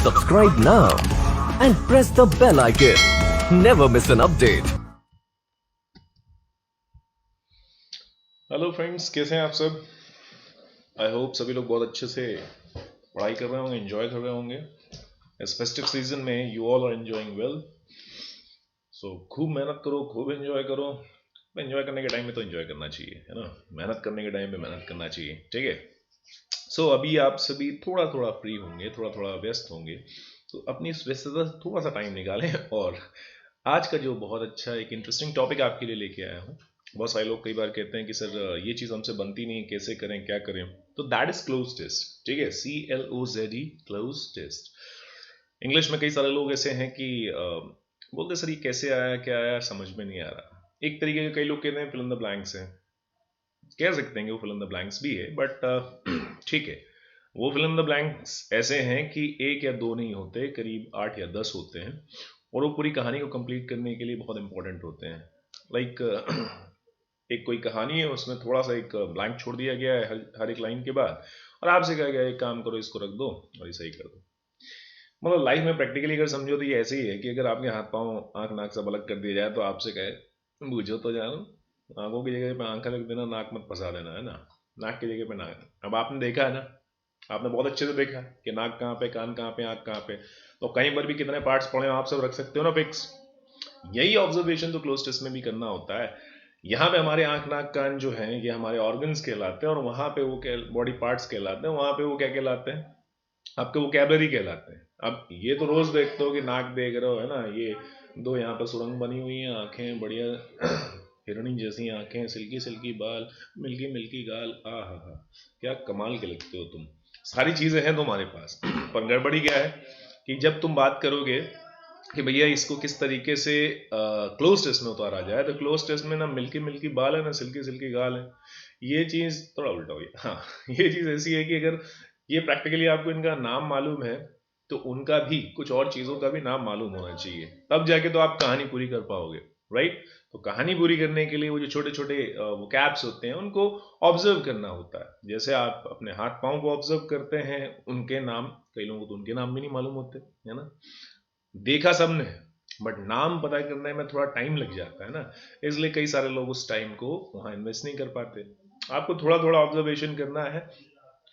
Subscribe now and press the bell icon. Never miss an update. Hello friends, कैसे हैं आप सब। I hope सभी लोग बहुत अच्छे से पढ़ाई कर रहे होंगे, एंजॉय कर रहे होंगे। इस फेस्टिव सीजन में you all are enjoying well. So खूब मेहनत करो, खूब एंजॉय करो। एंजॉय करने के टाइम में तो एंजॉय करना चाहिए, है ना। मेहनत करने के टाइम में मेहनत करना चाहिए, ठीक है। सो अभी आप सभी थोड़ा थोड़ा फ्री होंगे, थोड़ा थोड़ा व्यस्त होंगे, तो अपनी इस व्यस्तता से थोड़ा सा टाइम निकालें और आज का जो बहुत अच्छा एक इंटरेस्टिंग टॉपिक आपके लिए लेके आया हूँ। बहुत सारे लोग कई बार कहते हैं कि सर ये चीज़ हमसे बनती नहीं, कैसे करें, क्या करें। तो दैट इज क्लोज टेस्ट, ठीक है। CLOZE, cloze test. इंग्लिश में कई सारे लोग ऐसे हैं कि बोलते सर ये कैसे आया, क्या आया, समझ में नहीं आ रहा। एक तरीके के कई लोग कहते हैं फिल इन द ब्लैंक्स है, कह सकते हैं कि वो फिल इन द ब्लैंक्स भी है, बट ठीक है। वो फिल इन द ब्लैंक्स ऐसे हैं कि एक या दो नहीं होते, करीब 8 या 10 होते हैं, और वो पूरी कहानी को कंप्लीट करने के लिए बहुत इंपॉर्टेंट होते हैं। लाइक एक कोई कहानी है, उसमें थोड़ा सा एक ब्लैंक छोड़ दिया गया है हर एक लाइन के बाद, और आपसे कहा गया एक काम करो, इसको रख दो और ऐसा ही कर दो। मतलब लाइफ में प्रैक्टिकली अगर समझो तो ये ऐसे ही है कि अगर आपके हाथ पांव आंख नाक सब अलग कर दिया जाए तो आपसे कहे बूझो तो जानो, आंखों की जगह पे आंखें रख देना, नाक मत फंसा देना, है ना। नाक की जगह पे नाक। अब आपने देखा है ना, आपने बहुत अच्छे से देखा है कि नाक कहाँ पे, कान कहाँ पे, आंख कहाँ पे। तो कहीं पर भी कितने पार्ट्स पड़े हो आप सब रख सकते हो ना फिक्स। यही ऑब्जर्वेशन तो क्लोज टेस्ट में भी करना होता है। यहाँ पे हमारे आंख नाक कान जो हैं ये हमारे ऑर्गन्स कहलाते हैं, और वहाँ पे वो बॉडी पार्ट्स कहलाते हैं, वहाँ पे वो क्या कहलाते हैं, आपके वोकैबलरी कहलाते हैं। अब ये तो रोज देखते हो कि नाक देख रहे हो, है ना, ये दो यहाँ पे सुरंग बनी हुई हैं, आंखें बढ़िया हिरणी जैसी आंखें, सिल्की सिल्की बाल, मिल्की मिल्की गाल, आ हा, क्या कमाल के लगते हो तुम। सारी चीजें हैं तुम्हारे पास पर गड़बड़ी क्या है कि जब तुम बात करोगे कि भैया इसको किस तरीके से क्लोज टेस्ट में उतारा जाए, तो क्लोज टेस्ट में ना मिल्की मिल्की बाल है ना सिल्की सिल्की गाल है। ये चीज थोड़ा उल्टा हो गया। हाँ, ये चीज ऐसी है कि अगर ये प्रैक्टिकली आपको इनका नाम मालूम है तो उनका भी कुछ और चीजों का भी नाम मालूम होना चाहिए, तब जाके तो आप कहानी पूरी कर पाओगे, राइट। तो कहानी पूरी करने के लिए वो जो छोटे छोटे वो कैप्स होते हैं उनको ऑब्जर्व करना होता है। जैसे आप अपने हाथ पांव को ऑब्जर्व करते हैं, उनके नाम, कई लोगों को तो उनके नाम भी नहीं मालूम होते, है ना। देखा सबने, बट नाम पता करने में थोड़ा टाइम लग जाता है ना, इसलिए कई सारे लोग उस टाइम को वहां इन्वेस्ट नहीं कर पाते। आपको थोड़ा थोड़ा ऑब्जर्वेशन करना है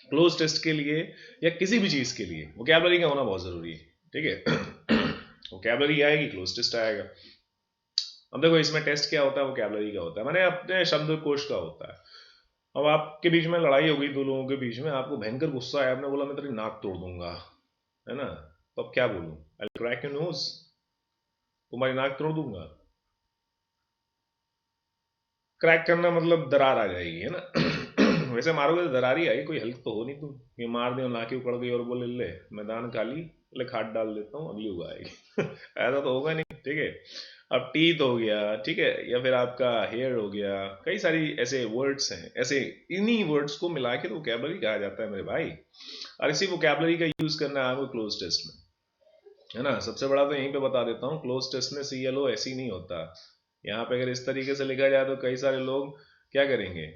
क्लोज टेस्ट के लिए या किसी भी चीज के लिए। वोकैबुलरी का होना बहुत जरूरी है, ठीक है। वोकैबुलरी आएगी, क्लोज टेस्ट आएगा। अब देखो इसमें टेस्ट क्या होता है, वोकैबुलरी का होता है, मैंने अपने शब्दकोश का होता है। अब आपके बीच में लड़ाई हो गई दो लोगों के बीच में, आपको भयंकर गुस्सा आया, आपने बोला मैं तेरी नाक तोड़ दूंगा, है ना। तो अब क्या बोलूं, आई क्रैक योर नोज, तुम्हारी नाक तोड़ दूंगा। क्रैक करना मतलब दरार आ जाएगी, है ना। वैसे मारोगे तो दरार ही आएगी, कोई हेल्प तो हो नहीं तुम ये मार दे नाक ही उकड़ गई और बोले ले मैदान खाली, ले खाद डाल देता हूँ अगली उगाएगी। ऐसा तो होगा नहीं, ठीक है। अब टीथ हो गया, ठीक है, या फिर आपका हेयर हो गया, कई सारी ऐसे वर्ड्स हैं, ऐसे इन्हीं वर्ड्स को मिला के तो वोकैबुलरी कहा जाता है मेरे भाई। और इसी वोकैबुलरी का यूज करना है आपको क्लोज टेस्ट में, है ना। सबसे बड़ा तो यहीं पे बता देता हूँ, क्लोज टेस्ट में CLO ऐसी नहीं होता। यहाँ पे अगर इस तरीके से लिखा जाए तो कई सारे लोग क्या करेंगे,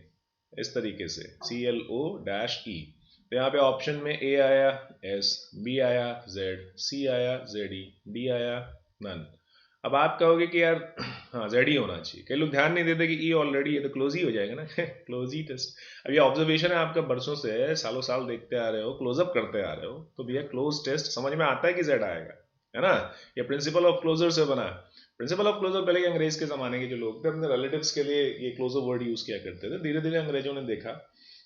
इस तरीके से CLO-E। तो यहाँ पे ऑप्शन में A आया S, B आया Z, C आया ZE, D आया नन। अब आप कहोगे कि यार हाँ Z ही होना चाहिए, कई लोग ध्यान नहीं देते कि E ऑलरेडी है तो क्लोज ही हो जाएगा ना। क्लोज ही टेस्ट। अब ये ऑब्जर्वेशन है आपका, बरसों से सालों साल देखते आ रहे हो, क्लोजअप करते आ रहे हो, तो भैया क्लोज टेस्ट समझ में आता है कि Z आएगा, है ना। ये प्रिंसिपल ऑफ क्लोजर से बना है। प्रिंसिपल ऑफ क्लोजर पहले के अंग्रेज के जमाने के जो लोग थे अपने रिलेटिव्स के लिए ये क्लोजर वर्ड यूज किया करते थे। धीरे धीरे अंग्रेजों ने देखा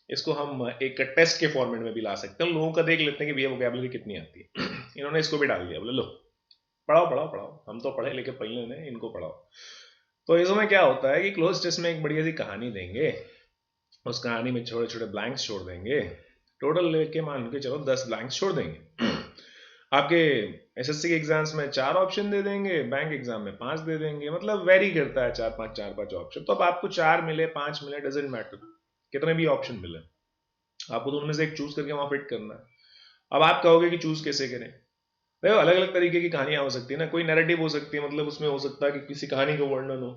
इसको हम एक टेस्ट के फॉर्मेट में भी ला सकते हैं, लोगों का देख लेते हैं कि भैया वोकैबुलरी कितनी आती है। इन्होंने इसको भी डाल दिया, बोले लो पढ़ाओ पढ़ाओ पढ़ाओ, हम तो पढ़े लिखे पहले ने, इनको पढ़ाओ। तो इसमें क्या होता है कि क्लोज टेस्ट में एक बढ़िया सी कहानी देंगे, उस कहानी में छोटे छोटे ब्लैंक्स छोड़ देंगे, टोटल लेके मान के चलो 10 ब्लैंक्स छोड़ देंगे। आपके SSC के एग्जाम्स में 4 ऑप्शन दे देंगे, बैंक एग्जाम में 5 दे देंगे, मतलब वेरी करता है 4-5 ऑप्शन। तो अब आपको 4 मिले 5 मिले डजेंट मैटर, कितने भी ऑप्शन मिले, आपको तो उनमें से एक चूज करके वहां फिट करना है। अब आप कहोगे कि चूज कैसे करें, देखो अलग अलग तरीके की कहानियां हो सकती है ना। कोई नैरेटिव हो सकती है, मतलब उसमें हो सकता है कि किसी कहानी का वर्णन हो,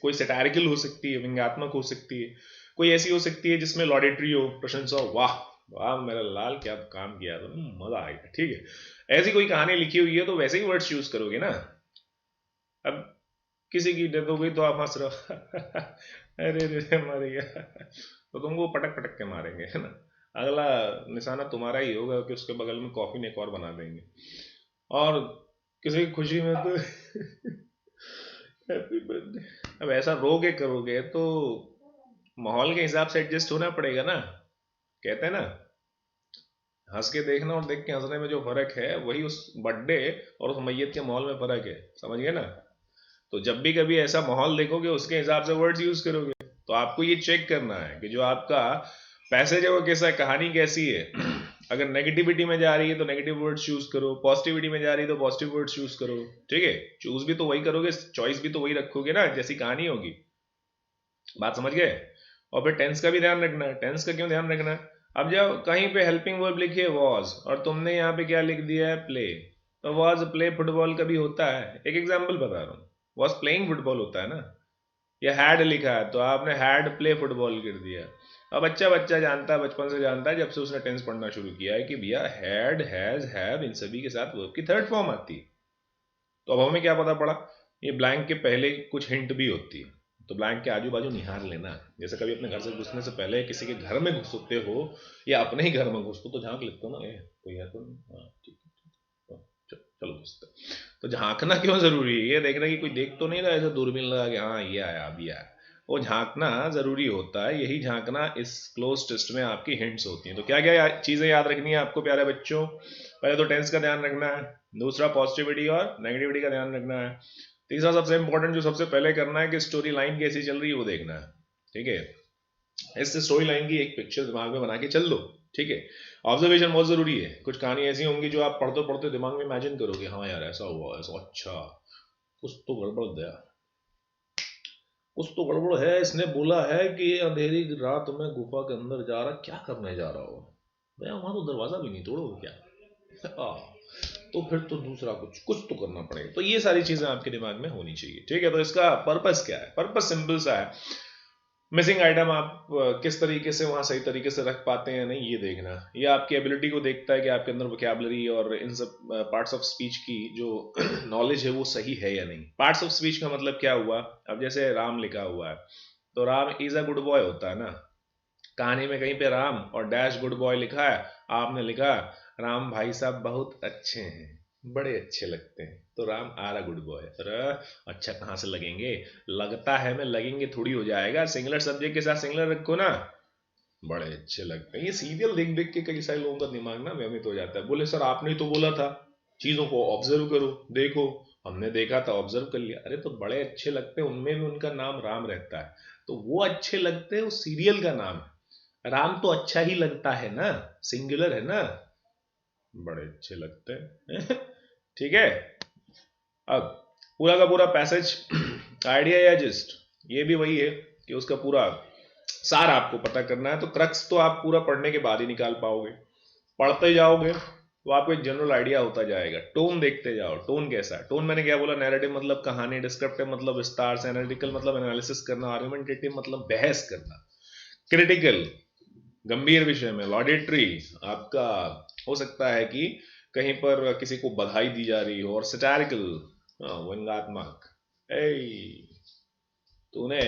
कोई सटायरिकल हो सकती है, व्यंग्यात्मक हो सकती है, कोई ऐसी हो सकती है जिसमें लॉडेटरी हो, प्रशंसा हो, वाह वाह मेरा लाल, क्या काम किया तुमने, मजा आ गया। ठीक है, ऐसी कोई कहानी लिखी हुई है तो वैसे ही वर्ड्स यूज करोगे ना। अब किसी की डेथ हो गई तो आप हंस रहे हो अरे रे मर गया, तो तुमको पटक पटक के मारेंगे, है ना। अगला निशाना तुम्हारा ही होगा कि उसके बगल में कॉफी एक और बना देंगे। और किसी की खुशी में तो हैप्पी बर्थडे। अब ऐसा रो के करोगे तो माहौल के हिसाब से एडजस्ट होना पड़ेगा ना। कहते हैं ना, हंस के देखना और देख के हंसने में जो फर्क है वही उस बर्थडे और उस मैयत के माहौल में फर्क है, समझ गए ना। तो जब भी कभी ऐसा माहौल देखोगे उसके हिसाब से वर्ड्स यूज करोगे। तो आपको ये चेक करना है कि जो आपका पैसेज है वो कैसा है, कहानी कैसी है। अगर नेगेटिविटी में जा रही है तो नेगेटिव वर्ड्स चूज करो, पॉजिटिविटी में जा रही है तो पॉजिटिव वर्ड्स चूज करो। ठीक है, चूज भी तो वही करोगे, चॉइस भी तो वही रखोगे ना जैसी कहानी होगी। बात समझ गए। और फिर टेंस का भी ध्यान रखना है। टेंस का क्यों ध्यान रखना है, अब जब कहीं पे हेल्पिंग वर्ब लिखी है वॉज और तुमने यहाँ पे क्या लिख दिया है प्ले, तो वॉज प्ले फुटबॉल का भी होता है। एक एग्जाम्पल बता रहा हूँ, वॉज प्लेइंग फुटबॉल होता है ना। या हैड लिखा है तो आपने हैड प्ले फुटबॉल कर दिया। अब बच्चा बच्चा जानता है, बचपन से जानता है, जब से उसने टेंस पढ़ना शुरू किया है कि भैया हैड हैज हैव इन सभी के साथ वर्ब की थर्ड फॉर्म आती है। तो अब हमें क्या पता पड़ा, ये ब्लैंक के पहले कुछ हिंट भी होती है। तो ब्लैंक के आजू बाजू निहार लेना। जैसे कभी अपने घर से घुसने से पहले किसी के घर में घुसते हो या अपने ही घर में घुसते तो झांक लेते हो ना, कोई है तो नहीं, हाँ ठीक है, चलो घुसते। तो झांकना क्यों जरूरी है, ये देखना कि कोई देख तो नहीं रहा ऐसा दूरबीन लगा के, हाँ ये आया अभी आया। वो झांकना जरूरी होता है, यही झांकना इस क्लोज टेस्ट में आपकी हिंट्स होती हैं। तो क्या क्या चीजें याद रखनी है आपको प्यारे बच्चों, पहले तो टेंस का ध्यान रखना है, दूसरा पॉजिटिविटी और नेगेटिविटी का ध्यान रखना है, तीसरा सबसे इंपॉर्टेंट जो सबसे पहले करना है कि स्टोरी लाइन कैसी चल रही है वो देखना है। ठीक है, इस स्टोरी लाइन की एक पिक्चर दिमाग में बना के चल दो। ठीक है, ऑब्जर्वेशन बहुत जरूरी है। कुछ कहानी ऐसी होंगी जो आप पढ़ते पढ़ते दिमाग में इमेजिन करोगे, हाँ यार ऐसा हुआ ऐसा, अच्छा कुछ तो गड़बड़ गया, कुछ तो गड़बड़ है, इसने बोला है कि अंधेरी रात में गुफा के अंदर जा रहा, क्या करने जा रहा हो, मैं वहां तो दरवाजा भी नहीं तोड़ोगे क्या तो फिर तो दूसरा कुछ कुछ तो करना पड़ेगा। तो ये सारी चीजें आपके दिमाग में होनी चाहिए। ठीक है, तो इसका पर्पस क्या है, पर्पस सिंपल सा है, मिसिंग आइटम आप किस तरीके से वहां सही तरीके से रख पाते हैं नहीं, ये देखना। ये आपकी एबिलिटी को देखता है कि आपके अंदर वोकैबुलरी और इन सब पार्ट्स ऑफ स्पीच की जो नॉलेज है वो सही है या नहीं। पार्ट्स ऑफ स्पीच का मतलब क्या हुआ, अब जैसे राम लिखा हुआ है तो Ram is a good boy होता है ना। कहानी में कहीं पे राम और डैश गुड बॉय लिखा है, आपने लिखा राम भाई साहब बहुत अच्छे हैं, बड़े अच्छे लगते हैं, तो Ram are a good boy. अरे अच्छा कहाँ से लगेंगे, लगता है मैं लगेंगे थोड़ी हो जाएगा, सिंगुलर सब्जेक्ट के साथ सिंगुलर रखो ना, बड़े अच्छे लगते हैं। ये सीरियल देख देख के कई सारे लोगों का दिमाग ना व्यमित हो जाता है। बोले सर आपने ही तो बोला था चीजों को ऑब्जर्व करो, देखो हमने देखा था ऑब्जर्व कर लिया। अरे तो बड़े अच्छे लगते हैं उनमें भी उनका नाम राम रहता है, तो वो अच्छे लगते हैं, उस सीरियल का नाम है राम, तो अच्छा ही लगता है ना, सिंगुलर है ना, बड़े अच्छे लगते हैं ठीक है। अब पूरा का पूरा पैसेज आइडिया या जिस्ट ये भी वही है कि उसका पूरा सार आपको पता करना है। तो क्रक्स तो आप पूरा पढ़ने के बाद ही निकाल पाओगे, पढ़ते जाओगे तो आपको एक जनरल आइडिया होता जाएगा। टोन देखते जाओ, टोन कैसा है, टोन मैंने क्या बोला, नैरेटिव मतलब कहानी, डिस्क्रिप्टिव मतलब विस्तार से, एनालिटिकल मतलब एनालिसिस करना, आर्गुमेंटेटिव मतलब बहस करना, क्रिटिकल गंभीर विषय में, लॉडेटरी आपका हो सकता है कि कहीं पर किसी को बधाई दी जा रही हो, और सटारिकल व्यंग्यात्मक। तूने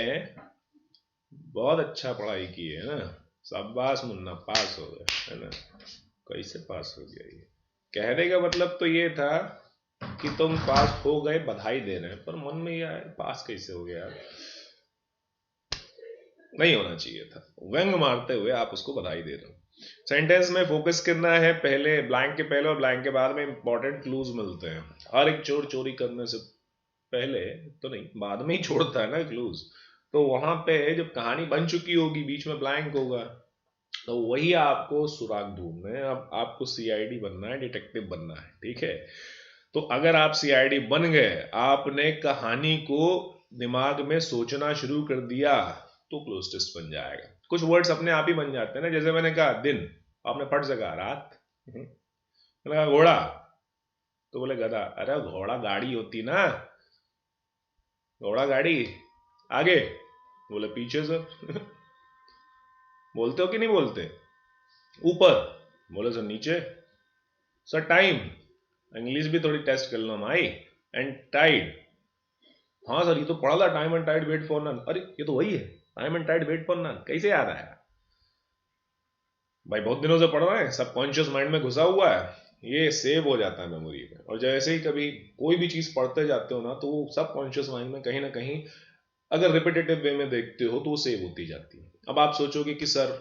बहुत अच्छा पढ़ाई की है ना, शाबाश मुन्ना पास हो गया है ना। कैसे पास हो गया, ये कहने का मतलब तो ये था कि तुम पास हो गए, बधाई दे रहे हैं, पर मन में यह पास कैसे हो गया, नहीं होना चाहिए था। व्यंग मारते हुए आप उसको बधाई दे रहे हो। सेंटेंस में फोकस करना है, पहले ब्लैंक के पहले और ब्लैंक के बाद में इंपॉर्टेंट क्लूज मिलते हैं। हर एक चोर चोरी करने से पहले तो नहीं, बाद में ही छोड़ता है ना क्लूज। तो वहां पे जब कहानी बन चुकी होगी बीच में ब्लैंक होगा, तो वही आपको सुराग ढूंढना है। अब आपको सीआईडी बनना है, डिटेक्टिव बनना है। ठीक है, तो अगर आप सीआईडी बन गए, आपने कहानी को दिमाग में सोचना शुरू कर दिया, तो क्लोज टेस्ट बन जाएगा। कुछ वर्ड्स अपने आप ही बन जाते हैं ना, जैसे मैंने कहा दिन, आपने फट से कहा रात। मैंने कहा घोड़ा, तो बोले गधा। अरे घोड़ा गाड़ी होती ना, घोड़ा गाड़ी, आगे बोले पीछे से बोलते हो कि नहीं बोलते, ऊपर, बोले सर नीचे, सर टाइम, इंग्लिश भी थोड़ी टेस्ट कर लो माई, एंड टाइड, हाँ सर ये तो पढ़ा था time and tide wait for none, अरे ये तो वही है, time and tide wait for none, कैसे याद आया भाई? बहुत दिनों से पढ़ रहे हैं, सब कॉन्शियस माइंड में घुसा हुआ है, ये सेव हो जाता है मेमोरी में, और जैसे ही कभी कोई भी चीज पढ़ते जाते हो ना तो वो सब कॉन्शियस माइंड में कहीं ना कहीं अगर रिपीटेटिव वे में देखते हो तो वो सेव होती जाती है। अब आप सोचोगे कि सर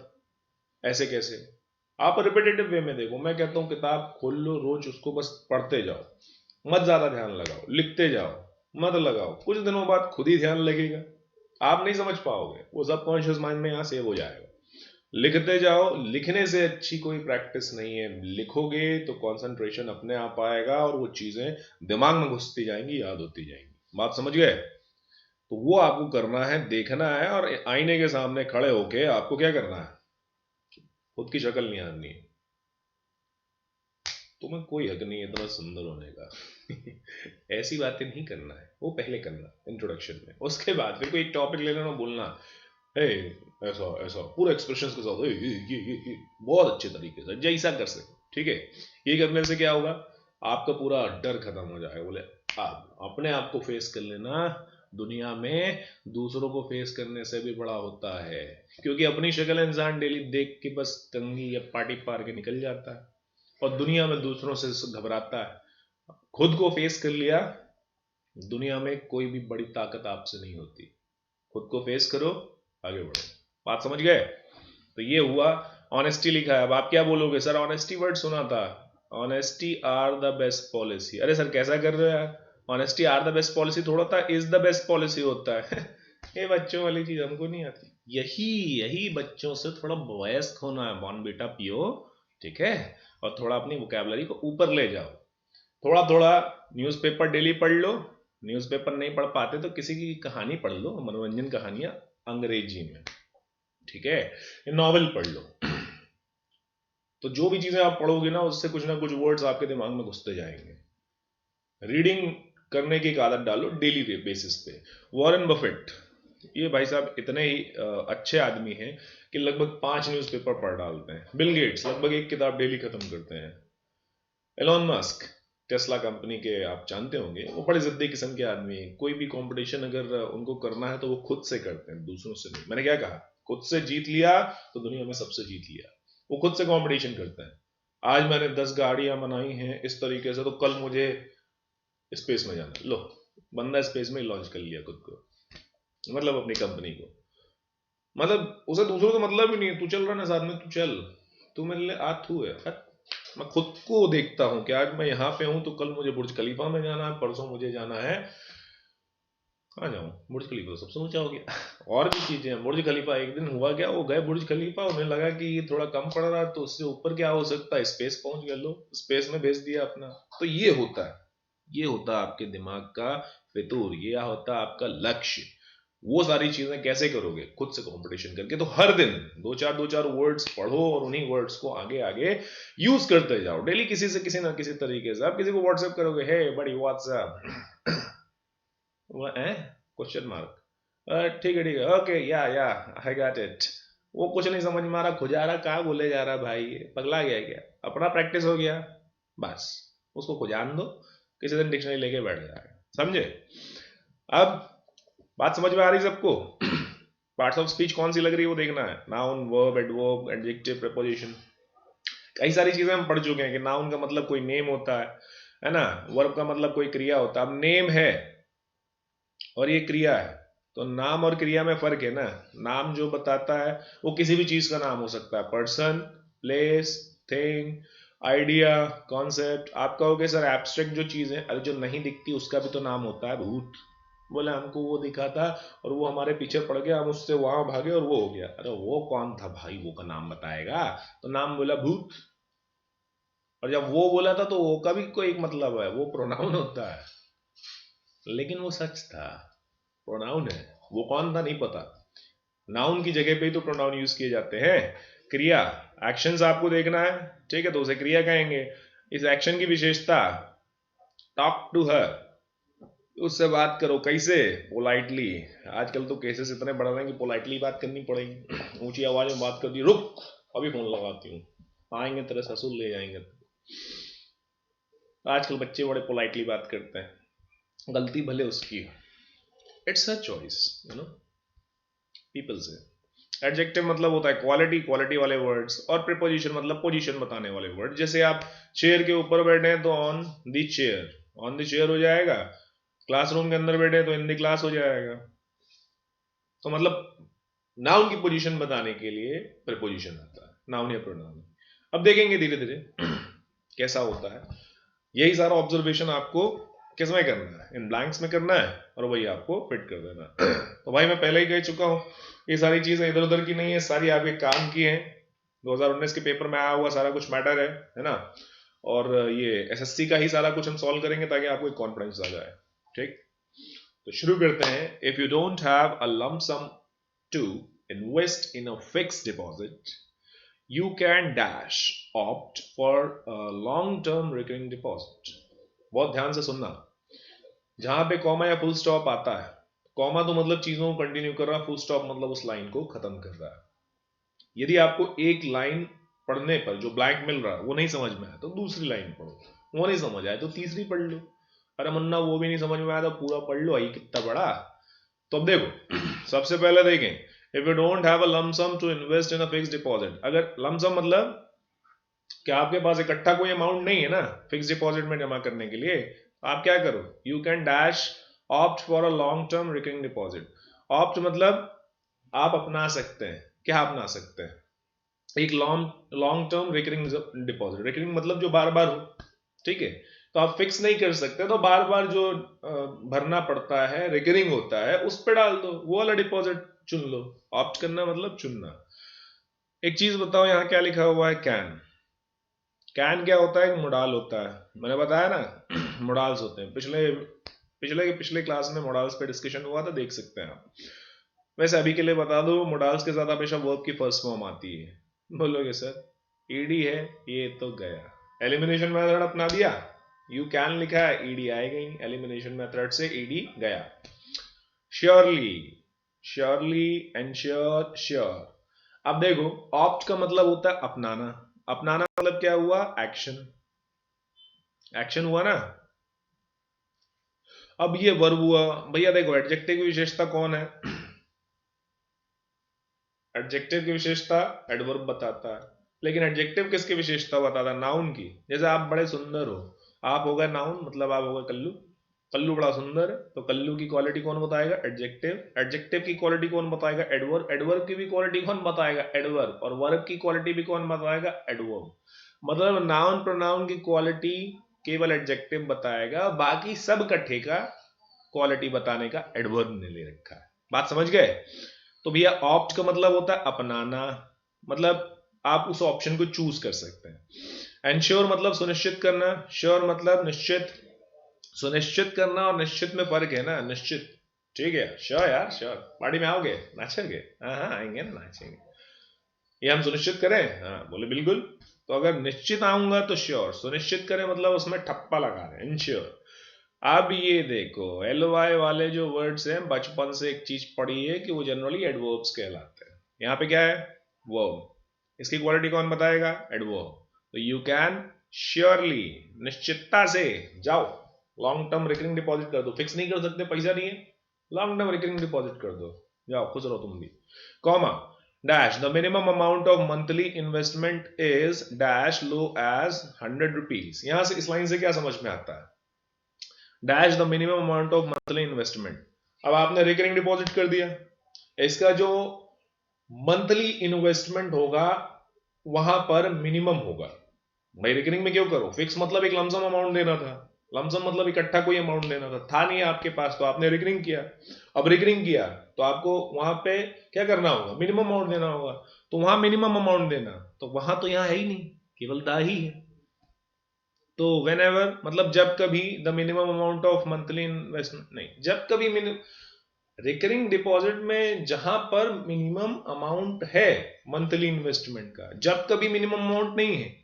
ऐसे कैसे, आप रिपीटेटिव वे में देखो, मैं कहता हूँ किताब खोल लो रोज, उसको बस पढ़ते जाओ, मत ज्यादा ध्यान लगाओ, लिखते जाओ, मत लगाओ, कुछ दिनों बाद खुद ही ध्यान लगेगा, आप नहीं समझ पाओगे, वो सब कॉन्शियस माइंड में यहाँ सेव हो जाएगा। लिखते जाओ, लिखने से अच्छी कोई प्रैक्टिस नहीं है, लिखोगे तो कंसंट्रेशन अपने आप आएगा और वो चीजें दिमाग में घुसती जाएंगी, याद होती जाएंगी, बात समझ गए? तो वो आपको करना है, देखना है, और आईने के सामने खड़े होके आपको क्या करना है, खुद की शक्ल नहीं आनी है, तुम्हें कोई हक नहीं है इतना सुंदर होने का ऐसी बातें नहीं करना है, वो पहले करना इंट्रोडक्शन में, उसके बाद फिर कोई टॉपिक ले लेना, बोलना हे ऐसा ऐसा पूरे एक्सप्रेशंस के साथ, ये बहुत अच्छे तरीके से जैसा कर सके, ठीक है? ये करने से क्या होगा, आपका पूरा डर खत्म हो जाएगा, बोले आप अपने आप को फेस कर लेना, दुनिया में दूसरों को फेस करने से भी बड़ा होता है, क्योंकि अपनी शक्ल इंसान डेली देख के बस कंघी या पार्टी पार के निकल जाता है, और दुनिया में दूसरों से घबराता है। खुद को फेस कर लिया, दुनिया में कोई भी बड़ी ताकत आपसे नहीं होती, खुद को फेस करो, आगे बढ़ो, बात समझ गए? तो ये हुआ, ऑनेस्टी लिखा है, अब आप क्या बोलोगे, सर ऑनेस्टी वर्ड सुना था, honesty are the best policy, अरे सर कैसा कर रहे हो यार, honesty are the best policy थोड़ा था इज द बेस्ट पॉलिसी होता है ये बच्चों वाली चीज हमको नहीं आती, यही यही बच्चों से थोड़ा वयस्क होना है, बॉन बेटा पियो, ठीक है? और थोड़ा अपनी वोकैबुलरी को ऊपर ले जाओ, थोड़ा थोड़ा न्यूज़पेपर डेली पढ़ लो, न्यूज़पेपर नहीं पढ़ पाते तो किसी की कहानी पढ़ लो, मनोरंजन कहानियां अंग्रेजी में, ठीक है? ये नॉवेल पढ़ लो तो जो भी चीजें आप पढ़ोगे ना उससे कुछ ना कुछ वर्ड्स आपके दिमाग में घुसते जाएंगे। रीडिंग करने की एक आदत डालो डेली बेसिस पे। वॉरेन बफेट, ये भाई साहब इतने ही अच्छे आदमी हैं कि लगभग 5 न्यूज़पेपर पढ़ डालते हैं। बिल गेट्स लगभग 1 किताब डेली खत्म करते हैं। एलोन मस्क टेस्ला कंपनी के आप जानते होंगे, वो बड़े जिद्दी किस्म के आदमी हैं, कोई भी कंपटीशन अगर उनको करना है तो वो खुद से करते हैं, दूसरों से नहीं। मैंने क्या कहा, खुद से जीत लिया तो दुनिया में सबसे जीत लिया, वो खुद से कंपटीशन करते हैं। आज मैंने 10 गाड़ियां बनाई हैं इस तरीके से, तो कल मुझे स्पेस में जाना, लो बंदा स्पेस में लॉन्च कर लिया खुद को, मतलब अपनी कंपनी को, मतलब उसे दूसरों को मतलब ही नहीं है, तू चल रहा ना साथ में, तू चल, तू मेरे लिए आथू है, मैं खुद को देखता हूं कि आज मैं यहां पे हूं तो कल मुझे बुर्ज खलीफा में जाना है, परसों मुझे जाना है, कहाँ जाऊं, बुर्ज खलीफा तो सबसे ऊंचा हो गया और भी चीजें हैं, बुर्ज खलीफा एक दिन हुआ क्या, वो गए बुर्ज खलीफा, उन्हें लगा कि ये थोड़ा कम पड़ रहा है तो उससे ऊपर क्या हो सकता है, स्पेस पहुंच गया, लो स्पेस में भेज दिया अपना। तो ये होता है, ये होता है आपके दिमाग का फितूर, ये होता है आपका लक्ष्य। वो सारी चीजें कैसे करोगे, खुद से कंपटीशन करके। तो हर दिन दो चार वर्ड्स पढ़ो और उन्हीं वर्ड्स को आगे आगे यूज करते जाओ डेली, किसी से किसी ना किसी तरीके से। आप किसी को व्हाट्सएप करोगे, हे बड़ी व्हाट्सएप क्वेश्चन मार्क, ठीक है ओके या आई गॉट इट, वो कुछ नहीं समझ में आ रहा, खुजारा कहाँ बोले जा रहा भाई, पगला गया क्या, अपना प्रैक्टिस हो गया, बस उसको खुजान दो, किसी दिन डिक्शनरी लेके बैठ जाएगा, समझे? अब बात समझ में आ रही सबको? पार्ट्स ऑफ स्पीच कौन सी लग रही है वो देखना है, noun, verb, adverb, adjective, preposition, कई सारी चीजें हम पढ़ चुके हैं कि नाउन का मतलब कोई नेम होता है ना, वर्ब का मतलब कोई क्रिया होता है। अब नेम है और ये क्रिया है, तो नाम और क्रिया में फर्क है ना। नाम जो बताता है वो किसी भी चीज का नाम हो सकता है, person, place, thing, idea, concept. आप कहोगे सर एब्स्ट्रैक्ट जो चीज है, अरे जो नहीं दिखती उसका भी तो नाम होता है, भूत, बोले हमको वो दिखा था और वो हमारे पीछे पड़ गया, हम उससे वहां भागे और वो हो गया, अरे वो कौन था भाई, वो का नाम बताएगा, तो नाम बोला भूत, और जब वो बोला था तो वो का भी कोई एक मतलब है, वो प्रोनाउन होता है, लेकिन वो सच था, प्रोनाउन है, वो कौन था नहीं पता, नाउन की जगह पे ही तो प्रोनाउन यूज किए जाते हैं। क्रिया, एक्शंस आपको देखना है, ठीक है, तो उसे क्रिया कहेंगे। इस एक्शन की विशेषता, टॉक टू हर, उससे बात करो, कैसे, पोलाइटली। आजकल तो केसेस इतने बढ़ रहे हैं कि पोलाइटली बात करनी पड़ेगी, ऊंची आवाज में बात कर दी, रुक अभी फोन लगाती हूँ, आएंगे तेरे ससुर ले जाएंगे। आजकल बच्चे बड़े पोलाइटली बात करते हैं, गलती भले उसकी, it's a choice, you know, people से। एडजेक्टिव मतलब होता है क्वालिटी, क्वालिटी वाले वर्ड्स, और प्रीपोजिशन मतलब पोजीशन बताने वाले वर्ड। जैसे आप चेयर के ऊपर बैठे हैं तो on the chair, on the chair हो जाएगा। क्लासरूम के अंदर बैठे हैं तो इन द क्लास हो जाएगा। तो मतलब नाउन की पोजीशन बताने के लिए प्रीपोजिशन आता है, नाउन या प्रोनाउन। अब देखेंगे धीरे धीरे कैसा होता है। यही सारा ऑब्जर्वेशन आपको किस में करना है, इन ब्लैंक्स में करना है, और वही आपको फिट कर देना। तो भाई मैं पहले ही कह चुका हूं, ये सारी चीजें इधर उधर की नहीं है, सारी आपके काम की हैं। 2019 के पेपर में आया हुआ सारा कुछ मैटर है ना। और ये एसएससी का ही सारा कुछ हम सॉल्व करेंगे ताकि आपको एक कॉन्फिडेंस आ जाए। ठीक, तो शुरू करते हैं। If you don't have a lump sum to invest in a fixed deposit, you can dash opt for a long term recurring deposit। बहुत ध्यान से सुनना, जहां पे कॉमा या फुल स्टॉप आता है, कॉमा तो मतलब चीजों को कंटिन्यू कर रहा, फुल स्टॉप मतलब उस लाइन को खत्म कर रहा है। यदि आपको एक लाइन पढ़ने पर जो ब्लैंक मिल रहा है वो नहीं समझ में आया तो दूसरी लाइन पढ़ो, वो नहीं समझ आए तो तीसरी पढ़ लो। अरे मुन्ना वो भी नहीं समझ में आया तो पूरा पढ़ लो, आई कितना बड़ा। तो अब देखो सबसे पहले देखें, if you don't have a lump sum to invest in a fixed deposit. अगर लंप सम मतलब क्या आपके पास इकट्ठा कोई अमाउंट नहीं है ना फिक्स्ड डिपॉजिट में जमा करने के लिए, आप क्या करो, you can dash opt for a long term recurring deposit. Opt मतलब आप अपना सकते हैं, क्या अपना सकते हैं, एक long term recurring deposit. Recurring मतलब जो बार बार हो, ठीक है। तो आप फिक्स नहीं कर सकते तो बार बार जो भरना पड़ता है, रिकरिंग होता है, उस पर डाल दो, वो वाला डिपॉजिट चुन लो। ऑप्ट करना मतलब चुनना। एक चीज बताओ, यहां क्या लिखा हुआ है, कैन। कैन क्या होता है, मोडाल होता है, मैंने बताया ना मोडाल्स होते हैं। पिछले क्लास में मोडाल्स पे डिस्कशन हुआ था, देख सकते हैं आप। वैसे अभी के लिए बता दो, मोडाल्स के साथ हमेशा वर्ब की फर्स्ट फॉर्म आती है। बोलोगे सर ईडी है, ये तो गया। एलिमिनेशन मेथड अपना दिया, यू कैन लिखा है, ईडी आएगा ही, एलिमिनेशन मेथड से ईडी गया। Surely, surely, ensure, sure. अब देखो ऑप्ट का मतलब होता है अपनाना। अपनाना मतलब क्या हुआ, एक्शन, एक्शन हुआ ना। अब ये वर्ब हुआ। भैया देखो एडजेक्टिव की विशेषता कौन है, एडजेक्टिव की विशेषता एडवर्ब बताता है, लेकिन एडजेक्टिव किसकी विशेषता बताता है, नाउन की। जैसे आप बड़े सुंदर हो, आप हो गए नाउन, मतलब आप हो गए कल्लू। कल्लू बड़ा सुंदर है, तो कल्लू की क्वालिटी कौन बताएगा, एडजेक्टिव। एडजेक्टिव की क्वालिटी कौन बताएगा, एडवर्ब। एडवर्ब की भी क्वालिटी कौन बताएगा, एडवर्ब। और वर्ब की क्वालिटी भी कौन बताएगा, एडवर्ब। मतलब नाउन प्रोनाउन की क्वालिटी केवल एडजेक्टिव बताएगा, बाकी सब का ठेका क्वालिटी बताने का एडवर्ब ने ले रखा है। बात समझ गए। तो भैया ऑप्ट का मतलब होता है अपनाना, मतलब आप उस ऑप्शन को चूज कर सकते हैं। एंश्योर मतलब सुनिश्चित करना, श्योर मतलब निश्चित। सुनिश्चित करना और निश्चित में फर्क है ना, निश्चित, ठीक है। श्योर यार, श्योर। पार्टी में आओगे, नाचेंगे, हाँ हाँ आएंगे ना, नाचेंगे। ये हम सुनिश्चित करें, हाँ बोले बिल्कुल। तो अगर निश्चित आऊंगा तो श्योर, सुनिश्चित करें मतलब उसमें ठप्पा लगा रहे हैं, इंश्योर। अब ये देखो एलवाई वाले जो वर्ड्स हैं, बचपन से एक चीज पढ़ी है कि वो जनरली एडवर्ब्स कहलाते हैं। यहाँ पे क्या है, वर्ब। इसकी क्वालिटी कौन बताएगा, एडवर्ब। तो यू कैन श्योरली, निश्चितता से जाओ लॉन्ग टर्म रिकरिंग डिपॉजिट कर दो। फिक्स नहीं कर सकते, पैसा नहीं है, लॉन्ग टर्म रिकरिंग डिपॉजिट कर दो, जाओ खुश रहो तुम भी। Comma dash the minimum amount of monthly investment is dash low as 100 rupees. यहां से इस लाइन से क्या समझ में आता है, dash the minimum amount of monthly investment. अब आपने रिकरिंग डिपॉजिट कर दिया, इसका जो मंथली इन्वेस्टमेंट होगा वहां पर मिनिमम होगा। भाई रिकरिंग में क्यों करो, फिक्स मतलब एक लमसम अमाउंट देना था, लमसम मतलब इकट्ठा कोई अमाउंट देना था नहीं आपके पास, तो आपने रिकरिंग किया। अब रिकरिंग किया तो आपको वहां पे क्या करना होगा, मिनिमम अमाउंट देना होगा। तो वहां मिनिमम अमाउंट देना, तो वहां तो यहां है ही नहीं, केवल दा ही है। तो वेन एवर मतलब जब कभी, the minimum amount of monthly investment नहीं, जब कभी रिकरिंग डिपॉजिट में जहां पर मिनिमम अमाउंट है मंथली इन्वेस्टमेंट का, जब कभी मिनिमम अमाउंट नहीं है,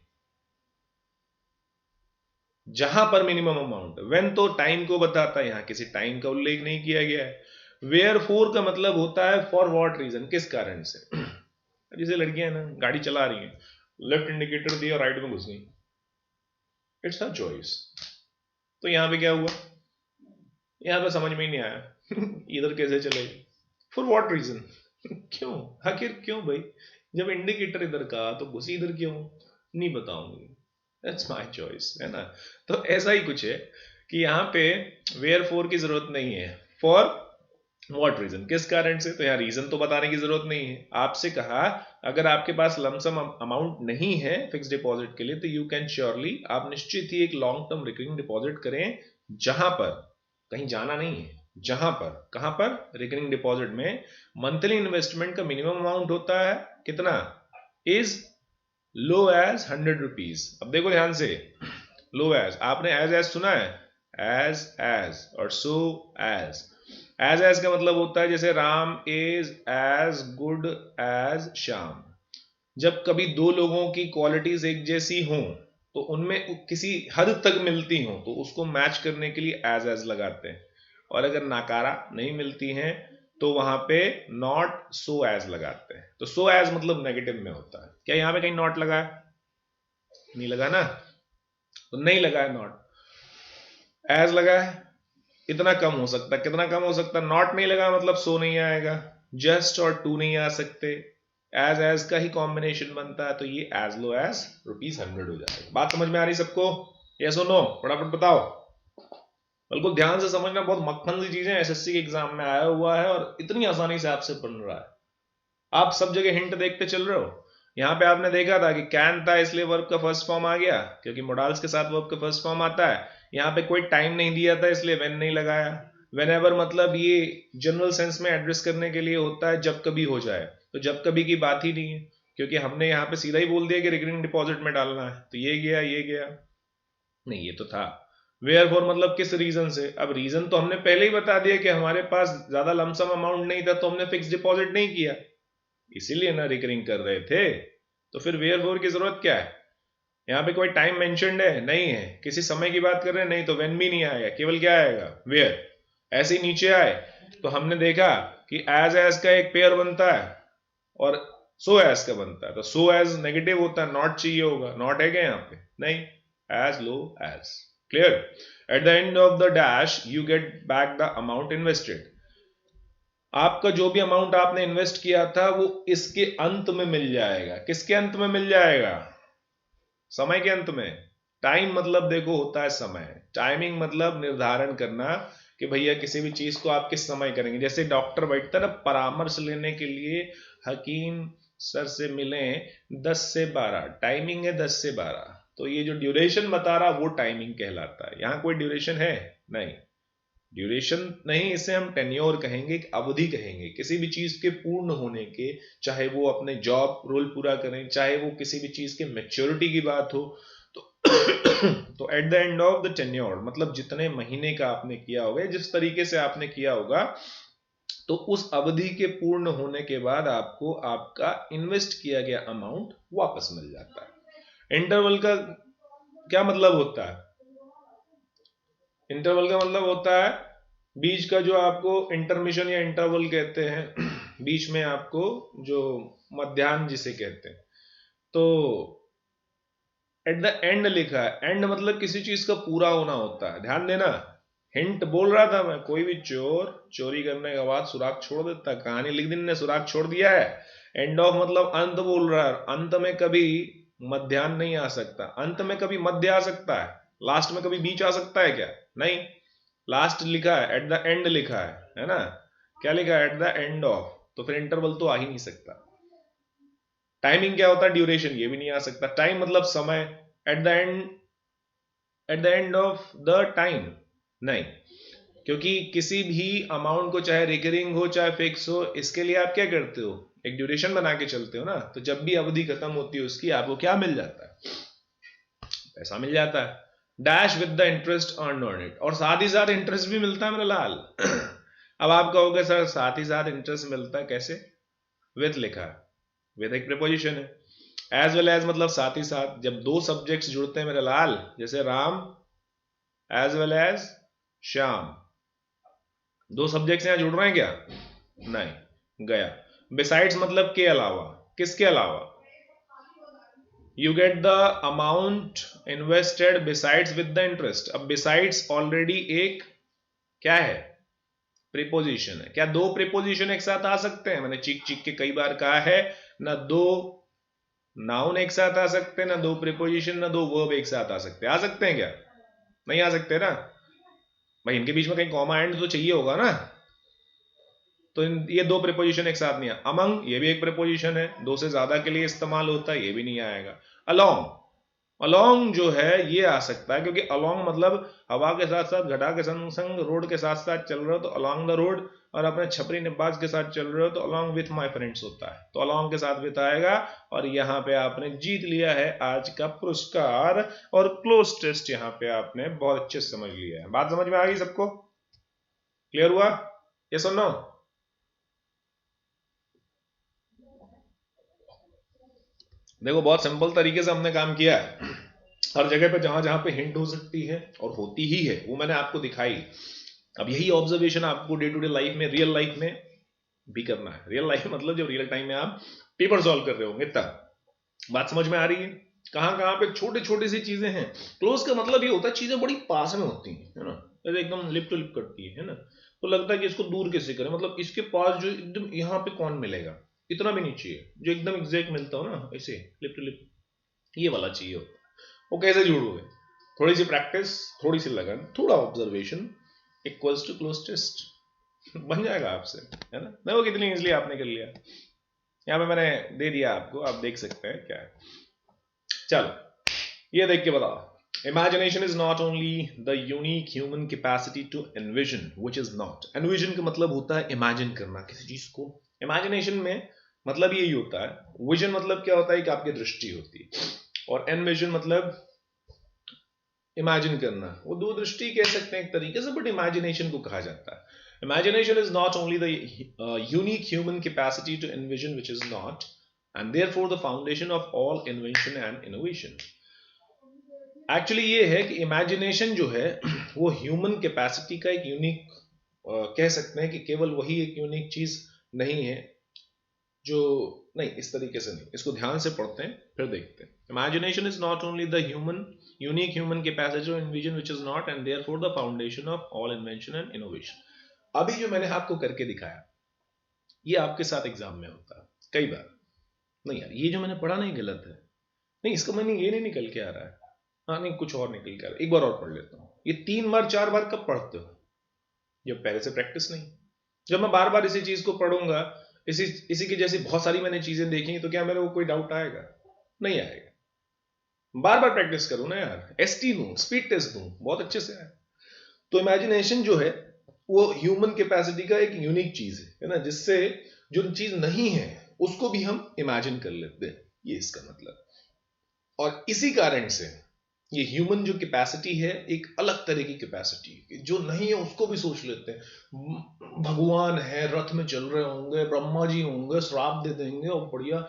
जहां पर मिनिमम अमाउंट। वेन तो टाइम को बताता है, यहां किसी टाइम का उल्लेख नहीं किया गया है। वेयर फोर का मतलब होता है फॉर व्हाट रीजन, किस कारण से। जैसे लड़कियां ना गाड़ी चला रही हैं, लेफ्ट इंडिकेटर दिया, राइट में घुस गई, इट्स हर चॉइस। तो यहाँ पे क्या हुआ, यहाँ पे समझ में ही नहीं आया इधर कैसे चले, फॉर व्हाट रीजन क्यों, आखिर क्यों भाई, जब इंडिकेटर इधर का तो घुसी इधर क्यों, नहीं बताऊंगी, दैट्स माय चॉइस, है ना। तो ऐसा ही कुछ है कि यहाँ पे वेयर फोर की जरूरत नहीं है, फॉर व्हाट रीजन, किस कारण से, तो यहाँ रीजन तो बताने की जरूरत नहीं है। आपसे कहा अगर आपके पास लमसम अमाउंट नहीं है फिक्स डिपॉजिट के लिए तो यू कैन श्योरली, आप निश्चित ही एक लॉन्ग टर्म रिकरिंग डिपॉजिट करें, जहां पर कहीं जाना नहीं है, जहां पर, कहां पर, रिकरिंग डिपॉजिट में मंथली इन्वेस्टमेंट का मिनिमम अमाउंट होता है कितना, इज लो एज 100 रुपीज। अब देखो ध्यान से, लो एज, आपने एज सुना है, एज और सो एज का मतलब होता है जैसे Ram is as good as Shyam. जब कभी दो लोगों की क्वालिटीज एक जैसी हों तो उनमें किसी हद तक मिलती हों तो उसको मैच करने के लिए एज लगाते हैं, और अगर नाकारा नहीं मिलती हैं तो वहां पे नॉट सो एज लगाते हैं। तो सो एज मतलब नेगेटिव में होता है। क्या यहां पे कहीं नॉट लगा है, नहीं लगा ना, तो नहीं लगा है नॉट, एज लगा है, इतना कम हो सकता है, कितना कम हो सकता है, नॉट नहीं लगा मतलब सो नहीं आएगा, जस्ट और टू नहीं आ सकते, एज का ही कॉम्बिनेशन बनता है, तो ये एज लो एज ₹100 हो जाएगा। बात समझ में आ रही सबको, यस और नो, फटाफट बताओ, बिल्कुल ध्यान से समझना, बहुत मक्खन सी चीजें एसएससी के एग्जाम में आया हुआ है और इतनी आसानी से आपसे बन रहा है, आप सब जगह हिंट देखते चल रहे हो। यहाँ पे आपने देखा था कि कैन था इसलिए वर्ब का फर्स्ट फॉर्म आ गया, क्योंकि मोडाल्स के साथ वर्ब का फर्स्ट फॉर्म आता है। यहाँ पे कोई टाइम नहीं दिया था इसलिए व्हेन नहीं लगाया। व्हेनेवर मतलब ये जनरल सेंस में एड्रेस करने के लिए होता है जब कभी हो जाए, तो जब कभी की बात ही नहीं है, क्योंकि हमने यहाँ पे सीधा ही बोल दिया कि रिकरिंग डिपॉजिट में डालना है, तो ये गया नहीं, ये तो था। वेयर फॉर मतलब किस रीजन से, अब रीजन तो हमने पहले ही बता दिया कि हमारे पास ज्यादा लमसम अमाउंट नहीं था तो हमने फिक्स डिपॉजिट नहीं किया, इसीलिए ना रिकरिंग कर रहे थे। तो फिर वेयर फोर की जरूरत क्या है, यहाँ पे कोई टाइम मेंशन्ड है नहीं है, किसी समय की बात कर रहे हैं नहीं, तो व्हेन भी नहीं आएगा, केवल क्या आएगा, वेयर। ऐसे ही नीचे आए तो हमने देखा कि एज का एक पेयर बनता है और सो एज का बनता है, तो सो एज नेगेटिव होता है, नॉट चाहिए होगा, नॉट है क्या यहाँ पे, नहीं, as low as, clear. At the end of the dash you get back the amount invested, आपका जो भी अमाउंट आपने इन्वेस्ट किया था वो इसके अंत में मिल जाएगा, किसके अंत में मिल जाएगा, समय के अंत में। टाइम मतलब देखो होता है समय, टाइमिंग मतलब निर्धारण करना कि भैया किसी भी चीज को आप किस समय करेंगे। जैसे डॉक्टर बैठता है ना परामर्श लेने के लिए, हकीम सर से मिले 10 से 12, टाइमिंग है 10 से 12, तो ये जो ड्यूरेशन बता रहा वो टाइमिंग कहलाता है। यहां कोई ड्यूरेशन है नहीं, ड्यूरेशन नहीं, इसे हम टेन्योर कहेंगे, अवधि कहेंगे, किसी भी चीज के पूर्ण होने के, चाहे वो अपने जॉब रोल पूरा करें, चाहे वो किसी भी चीज के मैच्योरिटी की बात हो, तो तो eight the end of the tenure मतलब जितने महीने का आपने किया होगा, जिस तरीके से आपने किया होगा, तो उस अवधि के पूर्ण होने के बाद आपको आपका इन्वेस्ट किया गया अमाउंट वापस मिल जाता है। इंटरवल का क्या मतलब होता है, इंटरवल का मतलब होता है बीच का जो आपको इंटरमिशन या इंटरवल कहते हैं बीच में आपको जो मध्याह्न जिसे कहते हैं, तो एट द एंड लिखा है, एंड मतलब किसी चीज का पूरा होना होता है। ध्यान देना, हिंट बोल रहा था मैं, कोई भी चोर चोरी करने के बाद सुराग छोड़ देता है, कहानी लिख दी ने सुराग छोड़ दिया है। एंड ऑफ मतलब अंत बोल रहा है, अंत में कभी मध्याह्न नहीं आ सकता, अंत में कभी मध्य आ सकता है, लास्ट में कभी बीच आ सकता है क्या, नहीं, लास्ट लिखा है, एट द एंड लिखा है ना, क्या लिखा है, एट द एंड ऑफ, तो फिर इंटरवल तो आ ही नहीं सकता। टाइमिंग क्या होता है, ड्यूरेशन, ये भी नहीं आ सकता। टाइम मतलब समय, eight the end of the time नहीं, क्योंकि किसी भी अमाउंट को चाहे रिकरिंग हो चाहे फिक्स हो, इसके लिए आप क्या करते हो, एक ड्यूरेशन बना के चलते हो ना, तो जब भी अवधि खत्म होती है उसकी, आपको क्या मिल जाता है, पैसा मिल जाता है, dash with the interest earn on it, और साथ ही साथ इंटरेस्ट भी मिलता है मेरा लाल अब आप कहोगे सर साथ ही साथ इंटरेस्ट मिलता है कैसे, विद लिखा है, विद एक प्रीपोजिशन है, एज वेल एज मतलब साथ ही साथ, जब दो सब्जेक्ट्स जुड़ते हैं मेरे लाल, जैसे Ram as well as Shyam, दो सब्जेक्ट्स यहां जुड़ रहे हैं क्या, नहीं, गया। बिसाइड्स मतलब के अलावा, किसके अलावा, you get the amount invested besides with the interest. अब बिसाइड्स ऑलरेडी एक क्या है, प्रीपोजिशन है। क्या दो प्रीपोजिशन एक साथ आ सकते हैं? मैंने चीख चीख के कई बार कहा है, ना दो नाउन एक साथ आ सकते हैं, ना दो प्रीपोजिशन, ना दो वर्ब एक साथ आ सकते हैं। आ सकते हैं क्या? नहीं आ सकते ना भाई, इनके बीच में कहीं कॉमा एंड तो चाहिए होगा ना। तो ये दो प्रीपोजिशन एक साथ नहीं है। अमंग ये भी एक प्रीपोजिशन है, दो से ज्यादा के लिए इस्तेमाल होता है, ये भी नहीं आएगा। अलोंग, अलोंग जो है ये आ सकता है, क्योंकि अलोंग मतलब हवा के साथ साथ घटा के संग संग रोड के साथ साथ चल रहे हो तो अलोंग द रोड, और अपने छपरी निब्बाज के साथ चल रहे हो तो अलोंग विथ माय फ्रेंड्स होता है, तो अलोंग के साथ विथ आएगा। और यहाँ पे आपने जीत लिया है आज का पुरस्कार, और क्लोज टेस्ट यहाँ पे आपने बहुत अच्छे से समझ लिया है। बात समझ में आ गई सबको? क्लियर हुआ? ये सुनो, देखो बहुत सिंपल तरीके से हमने काम किया है। हर जगह पे जहां जहां पे हिंट हो सकती है और होती ही है वो मैंने आपको दिखाई। अब यही ऑब्जर्वेशन आपको डे टू डे लाइफ में, रियल लाइफ में भी करना है। रियल लाइफ मतलब जब रियल टाइम में आप पेपर सॉल्व कर रहे होंगे तब। बात समझ में आ रही है? कहां कहां पे छोटी छोटी सी चीजें हैं। क्लोज का मतलब ये होता है चीजें बड़ी पास में होती हैं, है ना, एकदम लिप टू लिप करती है ना, तो लगता है कि इसको दूर कैसे करें, मतलब इसके पास जो एकदम यहाँ पे कौन मिलेगा, इतना भी नहीं चाहिए, जो एकदम एग्जैक्ट मिलता हो ना ऐसे लिप टू लिप, ये वाला चाहिए होता है। वो कैसे जोड़ोगे? थोड़ी सी प्रैक्टिस, थोड़ी सी लगन, थोड़ा observation equals to cloze test, बन जाएगा आपसे, है ना। देखो कितनी इजीली आपने कर लिया। यहाँ पे मैंने दे दिया आपको, आप देख सकते हैं क्या है। चलो ये देख के बताओ। Imagination is not only the unique human capacity to envision, which is not. Envision का मतलब होता है imagine करना किसी चीज को। Imagination में मतलब यही होता है। Vision मतलब क्या होता है कि आपकी दृष्टि होती है, और envision मतलब इमेजिन करना। वो दूरदृष्टि कह सकते हैं एक तरीके से, बट इमेजिनेशन को कहा जाता है। Imagination is not only the unique human capacity to envision, which is not, and therefore the foundation of all invention and innovation. Actually ये है कि इमेजिनेशन जो है वो ह्यूमन कैपेसिटी का एक यूनिक, कह सकते हैं कि केवल वही एक यूनिक चीज नहीं है जो, नहीं इस तरीके से नहीं, इसको ध्यान से पढ़ते हैं फिर देखते हैं। Imagination is not only the human unique human capacity to envision which is not, and therefore the foundation of all invention and innovation. अभी जो मैंने आपको करके दिखाया ये आपके साथ एग्जाम में होता है कई बार। नहीं यार ये जो मैंने पढ़ा नहीं गलत है, नहीं इसका मैंने ये नहीं निकल के आ रहा है, हाँ नहीं कुछ और निकल के आ रहा है, एक बार और पढ़ लेता हूँ। ये 3 बार 4 बार कब पढ़ते हो? जब पहले से प्रैक्टिस नहीं। जब मैं बार बार इसी चीज को पढ़ूंगा, इसी की जैसी बहुत सारी मैंने चीजें देखी, तो क्या मेरे को कोई डाउट आएगा? नहीं आएगा। बार बार प्रैक्टिस करूं ना यार, एसटी दूं, स्पीड टेस्ट दूं, बहुत अच्छे से आए। तो इमेजिनेशन जो है वो ह्यूमन कैपेसिटी का एक यूनिक चीज है ना, जिससे जो चीज नहीं है उसको भी हम इमेजिन कर लेते हैं, ये इसका मतलब। और इसी कारण से ये ह्यूमन जो कैपेसिटी है एक अलग तरह की कैपेसिटी, जो नहीं है उसको भी सोच लेते हैं। भगवान है, रथ में चल रहे होंगे, ब्रह्मा जी होंगे, श्राप दे देंगे और बढ़िया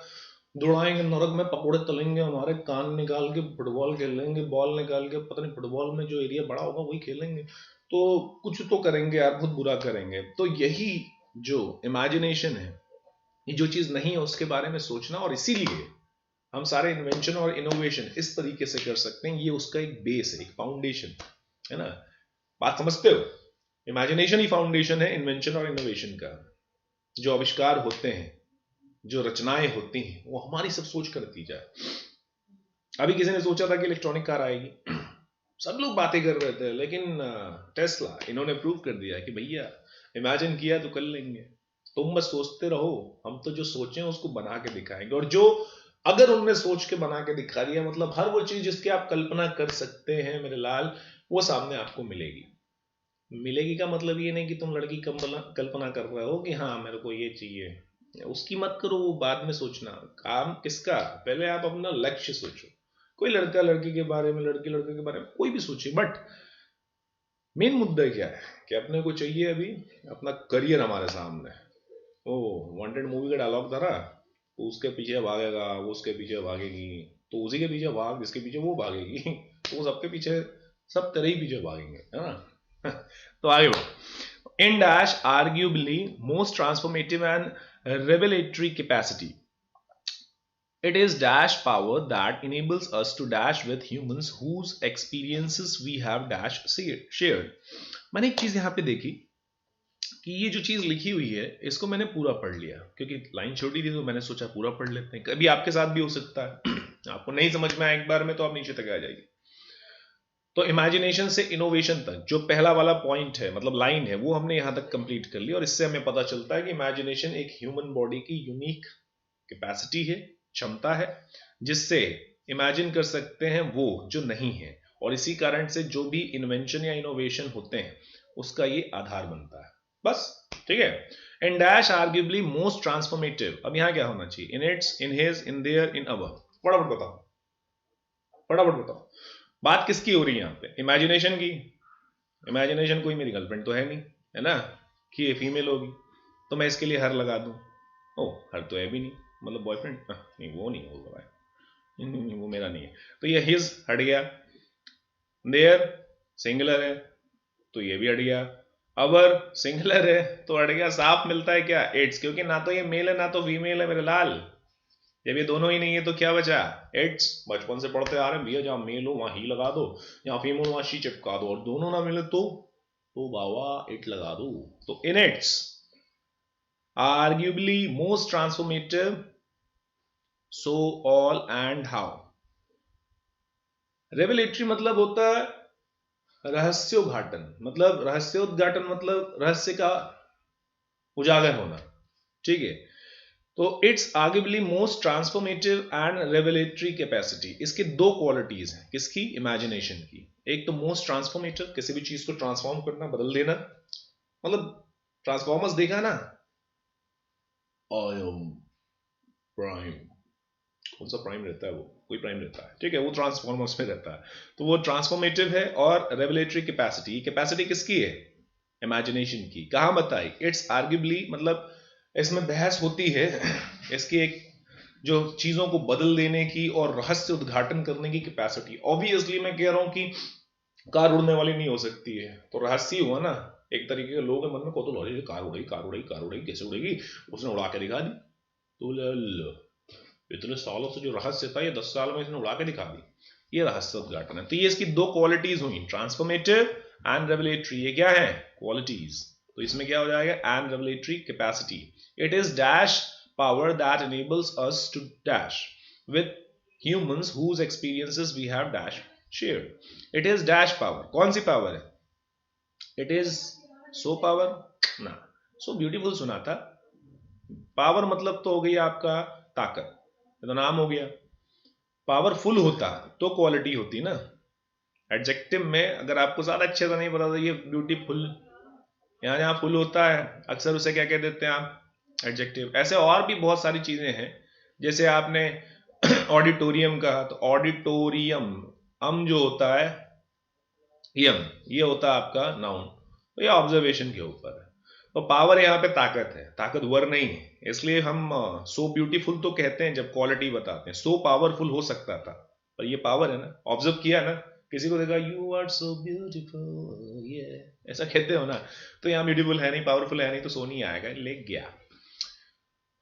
दौड़ाएंगे नरक में, पकौड़े तलेंगे, हमारे कान निकाल के फुटबॉल खेलेंगे, बॉल निकाल के, पता नहीं फुटबॉल में जो एरिया बड़ा होगा वही खेलेंगे, तो कुछ तो करेंगे यार, बहुत बुरा करेंगे। तो यही जो इमेजिनेशन है, ये जो चीज नहीं है उसके बारे में सोचना, और इसीलिए हम सारे इन्वेंशन और इनोवेशन इस तरीके से कर सकते हैं। ये उसका एक बेस है, एक फाउंडेशन है ना। बात समझते हो? इमेजिनेशन ही फाउंडेशन है इन्वेंशन और इनोवेशन का। जो आविष्कार होते हैं, जो रचनाएं होती हैं, वो हमारी सब सोच कर दी जाए। अभी किसी ने सोचा था कि इलेक्ट्रॉनिक कार आएगी, सब लोग बातें कर रहे थे, लेकिन टेस्ला इन्होंने प्रूव कर दिया कि भैया इमेजिन किया तो कर लेंगे, तुम बस सोचते रहो, हम तो जो सोचें उसको बना के दिखाएंगे। और जो अगर उनने सोच के बना के दिखा दिया, मतलब हर वो चीज जिसकी आप कल्पना कर सकते हैं मेरे लाल, वो सामने आपको मिलेगी। मिलेगी का मतलब ये नहीं कि तुम लड़की कल्पना कर रहे हो कि हाँ मेरे को ये चाहिए, उसकी मत करो, वो बाद में सोचना। काम किसका? पहले आप अपना लक्ष्य सोचो। कोई लड़का लड़की के बारे में, लड़की लड़के के बारे में, कोई भी सोचिए, बट मेन मुद्दा क्या है कि अपने को चाहिए अभी अपना करियर हमारे सामने। ओ वांटेड मूवी का डायलॉग था ना, तो उसके पीछे भागेगा, वो उसके पीछे भागेगी, तो उसी के पीछे भाग जिसके पीछे वो भागेगी, तो वो सबके पीछे, सब तेरे ही पीछे भागेंगे, है ना। तो आगे बढ़ो। In dash arguably most transformative and revelatory capacity It is dash power that enables us to dash with humans whose experiences we have dash shared. मैंने एक चीज यहाँ पे देखी कि ये जो चीज लिखी हुई है इसको मैंने पूरा पढ़ लिया, क्योंकि लाइन छोटी थी तो मैंने सोचा पूरा पढ़ लेते हैं, कभी आपके साथ भी हो सकता है आपको नहीं समझ में आए एक बार में तो आप नीचे तक आ जाएगी। तो इमेजिनेशन से इनोवेशन तक जो पहला वाला पॉइंट है, मतलब लाइन है, वो हमने यहां तक कंप्लीट कर लिया, और इससे हमें पता चलता है कि इमेजिनेशन एक ह्यूमन बॉडी की यूनिक कैपेसिटी है, क्षमता है, जिससे इमेजिन कर सकते हैं वो जो नहीं है, और इसी कारण से जो भी इन्वेंशन या इनोवेशन होते हैं उसका ये आधार बनता है। बस ठीक है। And dash arguably most transformative, अब यहां क्या होना चाहिए, in its, in his, in their, in our. फटाफट बताओ, फटाफट बताओ, बात किसकी हो रही है यहाँ पे, इमेजिनेशन की। इमेजिनेशन कोई मेरी गर्लफ्रेंड तो है नहीं, है ना, कि ये फीमेल होगी तो मैं इसके लिए हर लगा दूं। ओ हर तो है भी नहीं, मतलब बॉयफ्रेंड नहीं, वो नहीं होगा भाई, नहीं, वो मेरा नहीं है, तो ये हिज हट गया, देयर सिंगुलर है तो ये भी हट गया, अवर सिंगुलर है तो हट गया, साफ मिलता है क्या, इट्स, क्योंकि ना तो ये मेल है ना तो फीमेल है मेरे लाल, जब ये दोनों ही नहीं है तो क्या बचा, इट्स। बचपन से पढ़ते आ रहे हैं भैया, जहां मेल हो वहां ही लगा दो, जहां फीमेल वहां शी चिपका दो, और दोनों ना मिले तो बाबा इट लगा दो। तो in its arguably most transformative, so all and how. Revelatory मतलब होता है रहस्योद्घाटन, मतलब रहस्योद्घाटन मतलब रहस्य का उजागर होना, ठीक है। तो it's arguably most transformative and revelatory capacity, इसकी दो क्वालिटीज हैं, किसकी, इमेजिनेशन की। एक तो मोस्ट ट्रांसफॉर्मेटिव, किसी भी चीज को ट्रांसफॉर्म करना, बदल देना, मतलब ट्रांसफॉर्मर्स देखा ना, आई एम प्राइम, कौन सा प्राइम रहता है, वो कोई प्राइम रहता है, ठीक है, वो ट्रांसफॉर्मर्स में रहता है, तो वो ट्रांसफॉर्मेटिव है। और रेवलेटरी कैपेसिटी, कैपेसिटी किसकी है, इमेजिनेशन की। कहां बताई, इट्स आर्ग्यूबली, मतलब इसमें बहस होती है इसकी एक जो चीजों को बदल देने की और रहस्य उद्घाटन करने की कैपेसिटी। ऑब्वियसली मैं कह रहा हूं कि कार उड़ने वाली नहीं हो सकती है, तो रहस्य हुआ ना, एक तरीके के लोग मन में कौतूहल, कार उड़ेगी, कार उड़ेगी, कार उड़ेगी, कैसे उड़ेगी, उसने उड़ा के दिखा दी, तो इतने सालों से जो रहस्य था ये 10 साल में इसने उड़ा के दिखा दी, ये रहस्य उद्घाटन है। तो ये इसकी दो क्वालिटीज हुई, ट्रांसफॉर्मेटिव एंड रेवलेटरी, ये क्या है, क्वालिटीज। तो इसमें क्या हो जाएगा, and revelatory capacity. It is dash power that enables us to dash with humans whose experiences we have dash shared. It is dash power, कौन सी पावर है, it is so power ना, so beautiful सुना था, power मतलब तो हो गई आपका ताकत, तो नाम हो गया। पावरफुल होता तो क्वालिटी होती ना, एडजेक्टिव में अगर आपको ज्यादा अच्छे से नहीं पता तो ये ब्यूटीफुल, यहां जहां फुल होता है अक्सर उसे क्या कह देते हैं आप, एडजेक्टिव। ऐसे और भी बहुत सारी चीजें हैं, जैसे आपने ऑडिटोरियम कहा, तो ऑडिटोरियम, जो होता है यम, ये होता है आपका नाउन, तो ये ऑब्जर्वेशन के ऊपर है। तो पावर यहाँ पे ताकत है, ताकतवर नहीं है, इसलिए हम सो ब्यूटीफुल तो कहते हैं जब क्वालिटी बताते हैं, सो पावरफुल हो सकता था पर ये पावर है ना, ऑब्जर्व किया ना, किसी को देखा यू आर सो ब्यूटीफुल, ये ऐसा कहते हो ना, तो यहाँ ब्यूटीफुल है नहीं, पावरफुल है नहीं, तो सो नहीं आएगा, ले गया।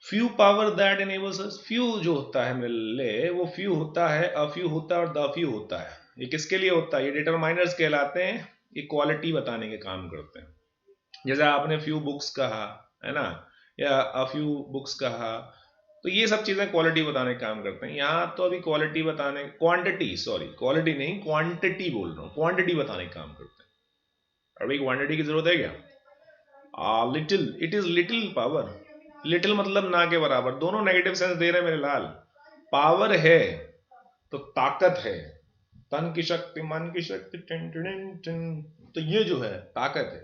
Few power that enables us, few जो होता है मेरे लिए वो फ्यू होता है, अ फ्यू होता है और द फ्यू होता है। ये किसके लिए होता है, ये डिटरमाइनर्स कहलाते हैं, ये क्वालिटी बताने के काम करते हैं। जैसे आपने फ्यू बुक्स कहा है ना, या अ फ्यू बुक्स कहा, तो ये सब चीजें क्वालिटी बताने का काम करते हैं। यहाँ तो अभी क्वालिटी बताने, क्वांटिटी, सॉरी क्वालिटी नहीं क्वांटिटी बोल रहा हूँ, क्वांटिटी बताने का काम करते हैं। अभी क्वांटिटी की जरूरत है क्या, little, it is little power, little मतलब ना के बराबर, दोनों नेगेटिव सेंस दे रहे हैं मेरे लाल। पावर है तो ताकत है, तन की शक्ति, मन की शक्ति, टिन टिन टिन, तो ये जो है ताकत है।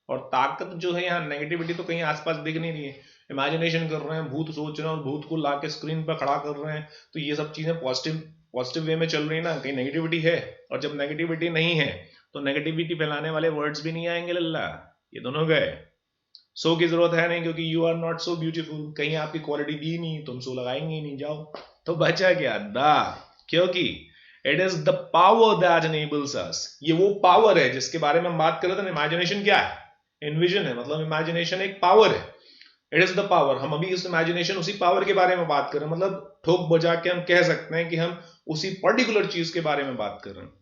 और ताकत जो है यहाँ नेगेटिविटी तो कहीं आसपास दिख नहीं रही है, इमेजिनेशन कर रहे हैं, भूत सोच रहे हैं और भूत को लाके स्क्रीन पर खड़ा कर रहे हैं, तो ये सब चीजें पॉजिटिव वे में चल रही है ना, कहीं नेगेटिविटी है। और जब नेगेटिविटी नहीं है तो नेगेटिविटी फैलाने वाले वर्ड्स भी नहीं आएंगे लल्ला, ये दोनों गए। सो की जरूरत है नहीं, क्योंकि you are not so beautiful, कहीं आपकी क्वालिटी दी नहीं, तुम सो लगाएंगे ही नहीं, जाओ। तो बचा क्या, दा, क्योंकि it is the power that enables अस, ये वो पावर है जिसके बारे में हम बात कर रहे थे। इमेजिनेशन क्या है, इनविजन है, मतलब इमेजिनेशन एक पावर है इट इज द पावर। हम अभी इस इमेजिनेशन उसी पावर के बारे में बात कर रहे हैं, मतलब ठोक बजा के हम कह सकते हैं कि हम उसी पर्टिकुलर चीज के बारे में बात कर रहे हैं।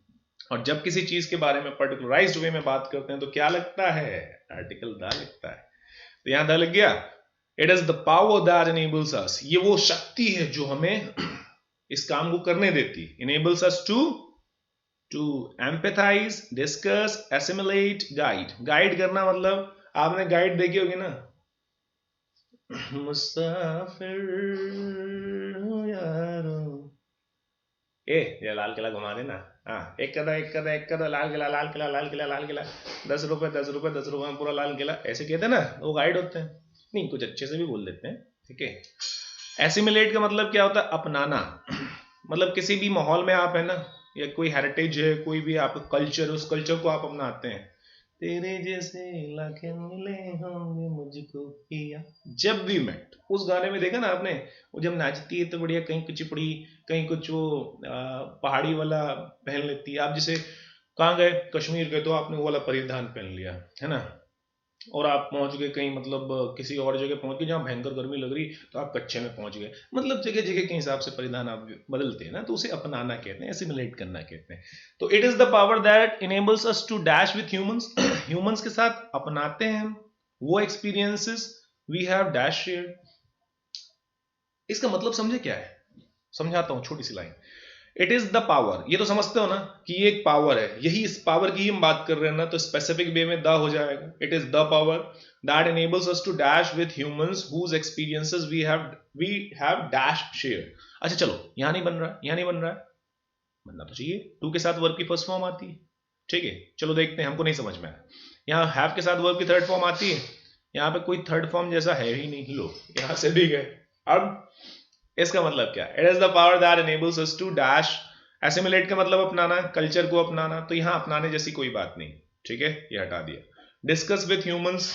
और जब किसी चीज के बारे में पर्टिकुलराइज्ड वे में बात करते हैं तो क्या लगता है, आर्टिकल द लगता है। तो यहां द लग गया। It is the power that enables अस, ये वो शक्ति है जो हमें इस काम को करने देती, enables us to empathise, discuss, assimilate, guide. Guide करना मतलब आपने गाइड देखी होगी ना, मुसाफिर यारो, ये लाल किला घुमा देना, हाँ एक कदा लाल किला लाल किला लाल किला लाल किला, 10 रुपए 10 रुपए 10 रुपए में पूरा लाल किला, ऐसे कहते हैं ना, वो गाइड होते हैं। नहीं, कुछ अच्छे से भी बोल देते हैं, ठीक है। एसिमिलेट का मतलब क्या होता है, अपनाना। मतलब किसी भी माहौल में आप है ना, या कोई हेरिटेज है, कोई भी आपका कल्चर, उस कल्चर को आप अपनाते हैं। तेरे जैसे लाखे मिले होंगे मुझको पिया जब भी मेट, उस गाने में देखा ना आपने, वो जब नाचती है तो बढ़िया, कहीं कुछ चिपड़ी, कहीं कुछ वो पहाड़ी वाला पहन लेती है। आप जैसे कहाँ गए, कश्मीर गए, तो आपने वो वाला परिधान पहन लिया है ना, और आप पहुंच गए कहीं, मतलब किसी और जगह पहुंच गए जहां भयंकर गर्मी लग रही, तो आप कच्चे में पहुंच गए। मतलब जगह जगह के हिसाब से परिधान आप बदलते हैं ना, तो उसे अपनाना कहते हैं, एसिमिलेट करना कहते हैं। तो it is the power that enables us to dash with humans, humans के साथ अपनाते हैं हम वो experiences we have dash shared. इसका मतलब समझे क्या है, समझाता हूं, छोटी सी line. It is the power, ये तो समझते हो ना कि ये एक पावर है, यही इस पावर की हम बात कर रहे हैं ना, तो स्पेसिफिक वे में द हो जाएगा। It is the power that enables us to dash with humans whose experiences we have dash shared। अच्छा चलो, यहां नहीं बन रहा, यहां नहीं बन रहा है, बनना तो चाहिए। टू के साथ वर्ब की फर्स्ट फॉर्म आती है, ठीक है, चलो देखते हैं, हमको नहीं समझ में आया। यहाँ हैव के साथ वर्ब की थर्ड फॉर्म आती है, यहाँ पे कोई थर्ड फॉर्म जैसा है ही नहीं, लो यहां से भी गए। अब इसका मतलब क्या, it is the power that enables us to dash, assimilate का मतलब अपनाना, कल्चर को अपनाना, तो यहां अपनाने जैसी कोई बात नहीं, ठीक है, ये हटा दिया। डिस्कस विथ ह्यूमंस,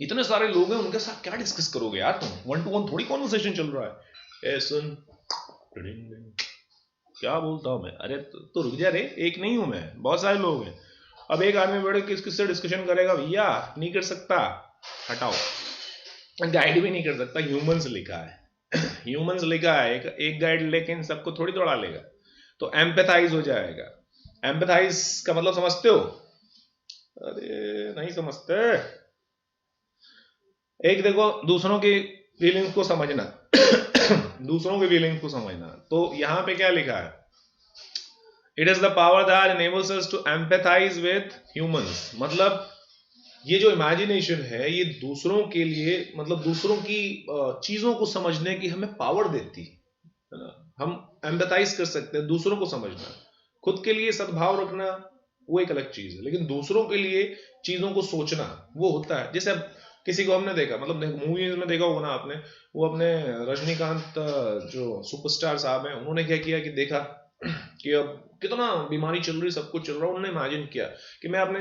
इतने सारे लोग हैं, उनके साथ क्या डिस्कस करोगे यार तुम, 1 to 1 थोड़ी कॉन्वर्सेशन चल रहा है। ए सुन, क्या बोलता हूं मैं, अरे तो रुक जा रे, एक नहीं हूं मैं, बहुत सारे लोग हैं। अब एक आदमी बैठे किस किससे डिस्कशन करेगा भैया, नहीं कर सकता, हटाओ। गाइड भी नहीं कर सकता, ह्यूमंस लिखा है, ह्यूमंस लिखा है, एक गाइड लेकिन सबको थोड़ी दौड़ा लेगा। तो एम्पैथाइज हो जाएगा। एम्पैथाइज का मतलब समझते हो, अरे नहीं समझते। एक देखो, दूसरों की फीलिंग्स को समझना, दूसरों की फीलिंग्स को समझना, तो यहां पे क्या लिखा है, it is the power that enables us to empathize with humans। मतलब ये जो इमेजिनेशन है, ये दूसरों के लिए, मतलब दूसरों की चीजों को समझने की हमें पावर देती है ना। हम एम्पैथाइज कर सकते हैं, दूसरों को समझना, खुद के लिए सद्भाव रखना वो एक अलग चीज है, लेकिन दूसरों के लिए चीजों को सोचना वो होता है। जैसे अब किसी को हमने देखा, मतलब मूवीज में देखा होगा ना आपने, वो अपने रजनीकांत जो सुपरस्टार साहब हैं, उन्होंने क्या किया कि देखा कि अब कितना बीमारी चल रही, सब कुछ चल रहा है, उन्होंने इमेजिन किया कि मैं अपने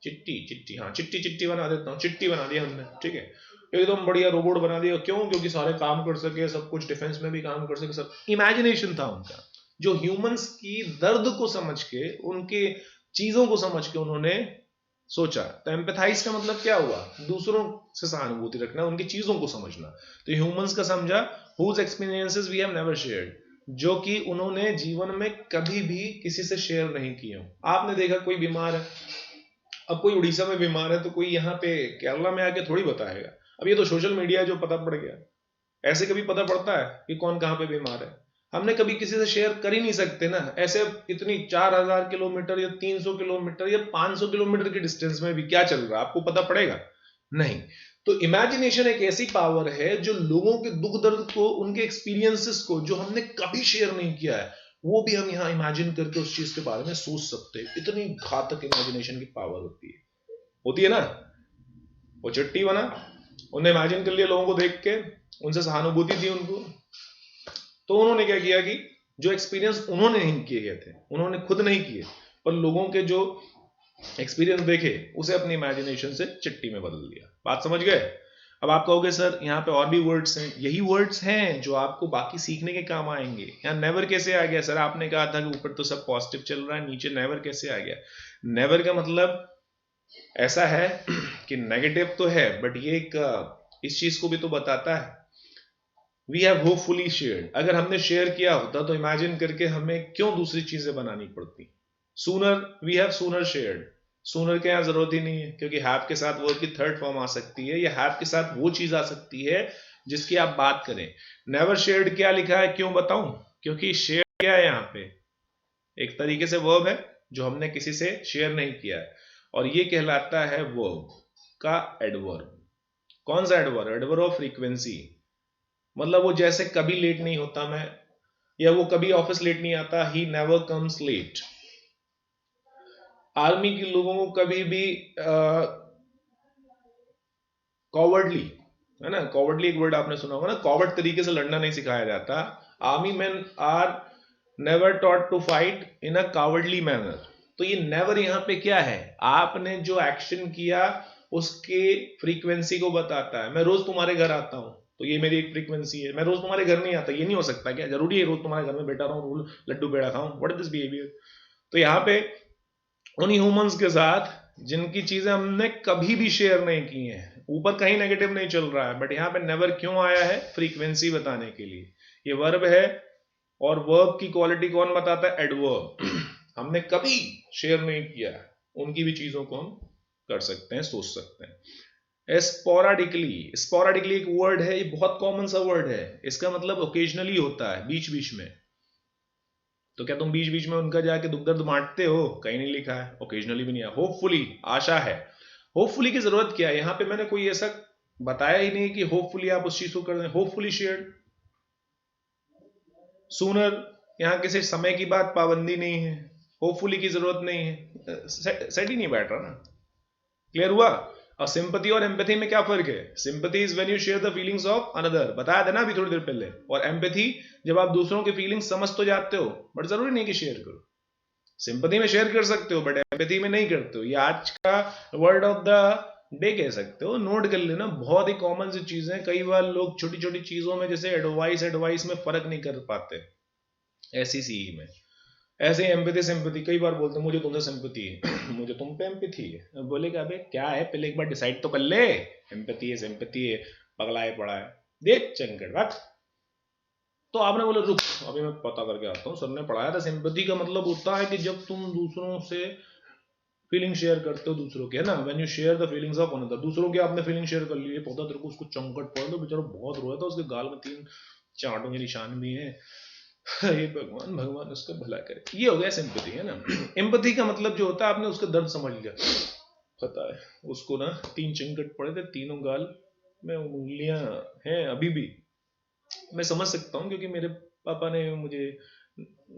चिट्टी बना देता हूँ, चिट्टी बना दिया हमने, ठीक है, एकदम बढ़िया रोबोट बना दिया। क्यों, क्योंकि सारे काम कर सके, सब कुछ डिफेंस में भी काम कर सके, सब इमेजिनेशन था उनका, जो ह्यूमंस की दर्द को समझ के, उनके चीजों को समझ के उन्होंने सोचा। तो एम्पैथाइज का मतलब क्या हुआ, दूसरों से सहानुभूति रखना, उनकी चीजों को समझना। तो ह्यूमंस का समझा, whose experiences we have never shared, जो कि उन्होंने जीवन में कभी भी किसी से शेयर नहीं किए हो। आपने देखा कोई बीमार है, अब कोई उड़ीसा में बीमार है, तो कोई यहाँ पे केरला में आके थोड़ी बताएगा। अब ये तो सोशल मीडिया जो पता पड़ गया, ऐसे कभी पता पड़ता है कि कौन कहाँ पे बीमार है, हमने कभी किसी से शेयर कर ही नहीं सकते ना। ऐसे इतनी 4000 किलोमीटर या 300 किलोमीटर या 500 किलोमीटर की डिस्टेंस में भी क्या चल रहा है आपको पता पड़ेगा नहीं। तो इमेजिनेशन एक ऐसी पावर है जो लोगों के दुख दर्द को, उनके एक्सपीरियंसेस को, जो हमने कभी शेयर नहीं किया है, वो भी हम यहाँ इमेजिन करके उस चीज के बारे में सोच सकते हैं। इतनी घातक इमेजिनेशन की पावर होती है ना। वो चिट्ठी बना, उन्हें इमेजिन कर लिया लोगों को देख के, उनसे सहानुभूति थी उनको, तो उन्होंने क्या किया कि जो एक्सपीरियंस उन्होंने नहीं किए गए थे, उन्होंने खुद नहीं किए, पर लोगों के जो एक्सपीरियंस देखे उसे अपनी इमेजिनेशन से चिट्ठी में बदल दिया। बात समझ गए। अब आप कहोगे सर यहाँ पे और भी वर्ड्स हैं, यही वर्ड्स हैं जो आपको बाकी सीखने के काम आएंगे। यहाँ नेवर कैसे आ गया सर, आपने कहा था कि ऊपर तो सब पॉजिटिव चल रहा है, नीचे नेवर कैसे आ गया। नेवर का मतलब ऐसा है कि नेगेटिव तो है, बट ये एक इस चीज को भी तो बताता है, वी हैव होपफुली शेयर्ड। अगर हमने शेयर किया होता तो इमेजिन करके हमें क्यों दूसरी चीजें बनानी पड़ती। Sooner we have sooner shared, sooner के यहाँ जरूरत ही नहीं है, क्योंकि हैव के साथ वर्ब की थर्ड फॉर्म आ सकती है, या हैव के साथ वो चीज आ सकती है जिसकी आप बात करें। नेवर शेयर्ड क्या लिखा है, क्यों बताऊं, क्योंकि शेयर क्या है यहाँ पे, एक तरीके से वर्ब है जो हमने किसी से शेयर नहीं किया है, और ये कहलाता है वर्ब का एडवर्ब। कौन सा एडवर्ब, एडवर्ब ऑफ फ्रीक्वेंसी। मतलब वो जैसे कभी लेट नहीं होता मैं, या वो कभी ऑफिस लेट नहीं आता, he never comes late. Army के लोगों को कभी भी कॉवर्डली, है ना, कॉवर्डली एक वर्ड आपने सुना होगा ना, कॉवर्ड तरीके से लड़ना नहीं सिखाया जाता। Army man are never taught to fight in a cowardly manner. तो ये नेवर यहाँ पे क्या है, आपने जो एक्शन किया उसके फ्रीक्वेंसी को बताता है। मैं रोज तुम्हारे घर आता हूं तो ये मेरी एक फ्रीक्वेंसी है। मैं रोज तुम्हारे घर नहीं आता, ये नहीं हो सकता क्या, जरूरी है रोज तुम्हारे घर में बैठा रहूं, लड्डू पेड़ा खाऊं, व्हाट इज दिस बिहेवियर। तो यहाँ पे उन ह्यूमंस के साथ जिनकी चीजें हमने कभी भी शेयर नहीं की हैं, ऊपर कहीं नेगेटिव नहीं चल रहा है, बट यहाँ पे नेवर क्यों आया है, फ्रीक्वेंसी बताने के लिए। ये वर्ब है, और वर्ब की क्वालिटी कौन बताता है, एडवर्ब। हमने कभी शेयर नहीं किया, उनकी भी चीजों को हम कर सकते हैं, सोच सकते हैं। स्पोराडिकली, स्पोराडिकली एक वर्ड है, ये बहुत कॉमन सा वर्ड है, इसका मतलब ओकेजनली होता है, बीच बीच में। तो क्या तुम बीच बीच में उनका जाके दुख दर्द बांटते हो, कहीं नहीं लिखा है, ओकेजनली भी नहीं है। होपफुली, आशा है। होपफुली की जरूरत क्या है, यहां पे मैंने कोई ऐसा बताया ही नहीं कि होपफुली आप उस चीज को कर दें। Hopefully shared. सूनर, यहां किसी समय की बात पाबंदी नहीं है, होपफुली की जरूरत नहीं है, सेट ही नहीं बैठ रहा ना। क्लियर हुआ। और सिंपैथी और एम्पैथी में क्या फर्क है, sympathy is when you share the feelings of another, बताया था ना अभी थोड़ी देर पहले, और एम्पैथी जब आप दूसरों की फीलिंग्स समझ तो जाते हो, बट जरूरी नहीं कि शेयर करो। सिंपैथी में शेयर कर सकते हो, बट एम्पैथी में नहीं करते हो। ये आज का वर्ड ऑफ द डे कह सकते हो, नोट कर लेना, बहुत ही कॉमन सी चीजें। कई बार लोग छोटी छोटी चीजों में, जैसे एडवाइस में फर्क नहीं कर पाते, ऐसी सी में। ऐसे ही एम्पैथी सिंपैथी, कई बार बोलते हैं मुझे तुमसे सिंपैथी है, मुझे तुम पे एम्पैथी है। बोले क्या, अबे क्या है, पहले एक बार डिसाइड तो कर ले, एम्पैथी है सिंपैथी है, पगलाए पड़ा है, देख चंकड़ बात। तो आपने बोला रुक अभी मैं पता करके आता हूँ, सर ने पढ़ाया था, सिंपैथी का मतलब होता है कि जब तुम दूसरों से फीलिंग शेयर करते हो दूसरों के, है ना, when you share the feelings of another, दूसरों के आपने फीलिंग शेयर कर ली है, पता तेरे को उसको चंकट पड़ दो, बेचारा बहुत रोया था, उसके गाल में 3 चांटों के निशान भी हैं, ये भगवान भगवान उसका भला करे। ये हो गया सिंपैथी, है ना। एम्पैथी का मतलब जो होता है आपने उसका दर्द समझ लिया, पता है उसको ना 3 चिंकट पड़े थे, तीनों गाल में उंगलियां हैं अभी भी। मैं समझ सकता हूँ क्योंकि मेरे पापा ने मुझे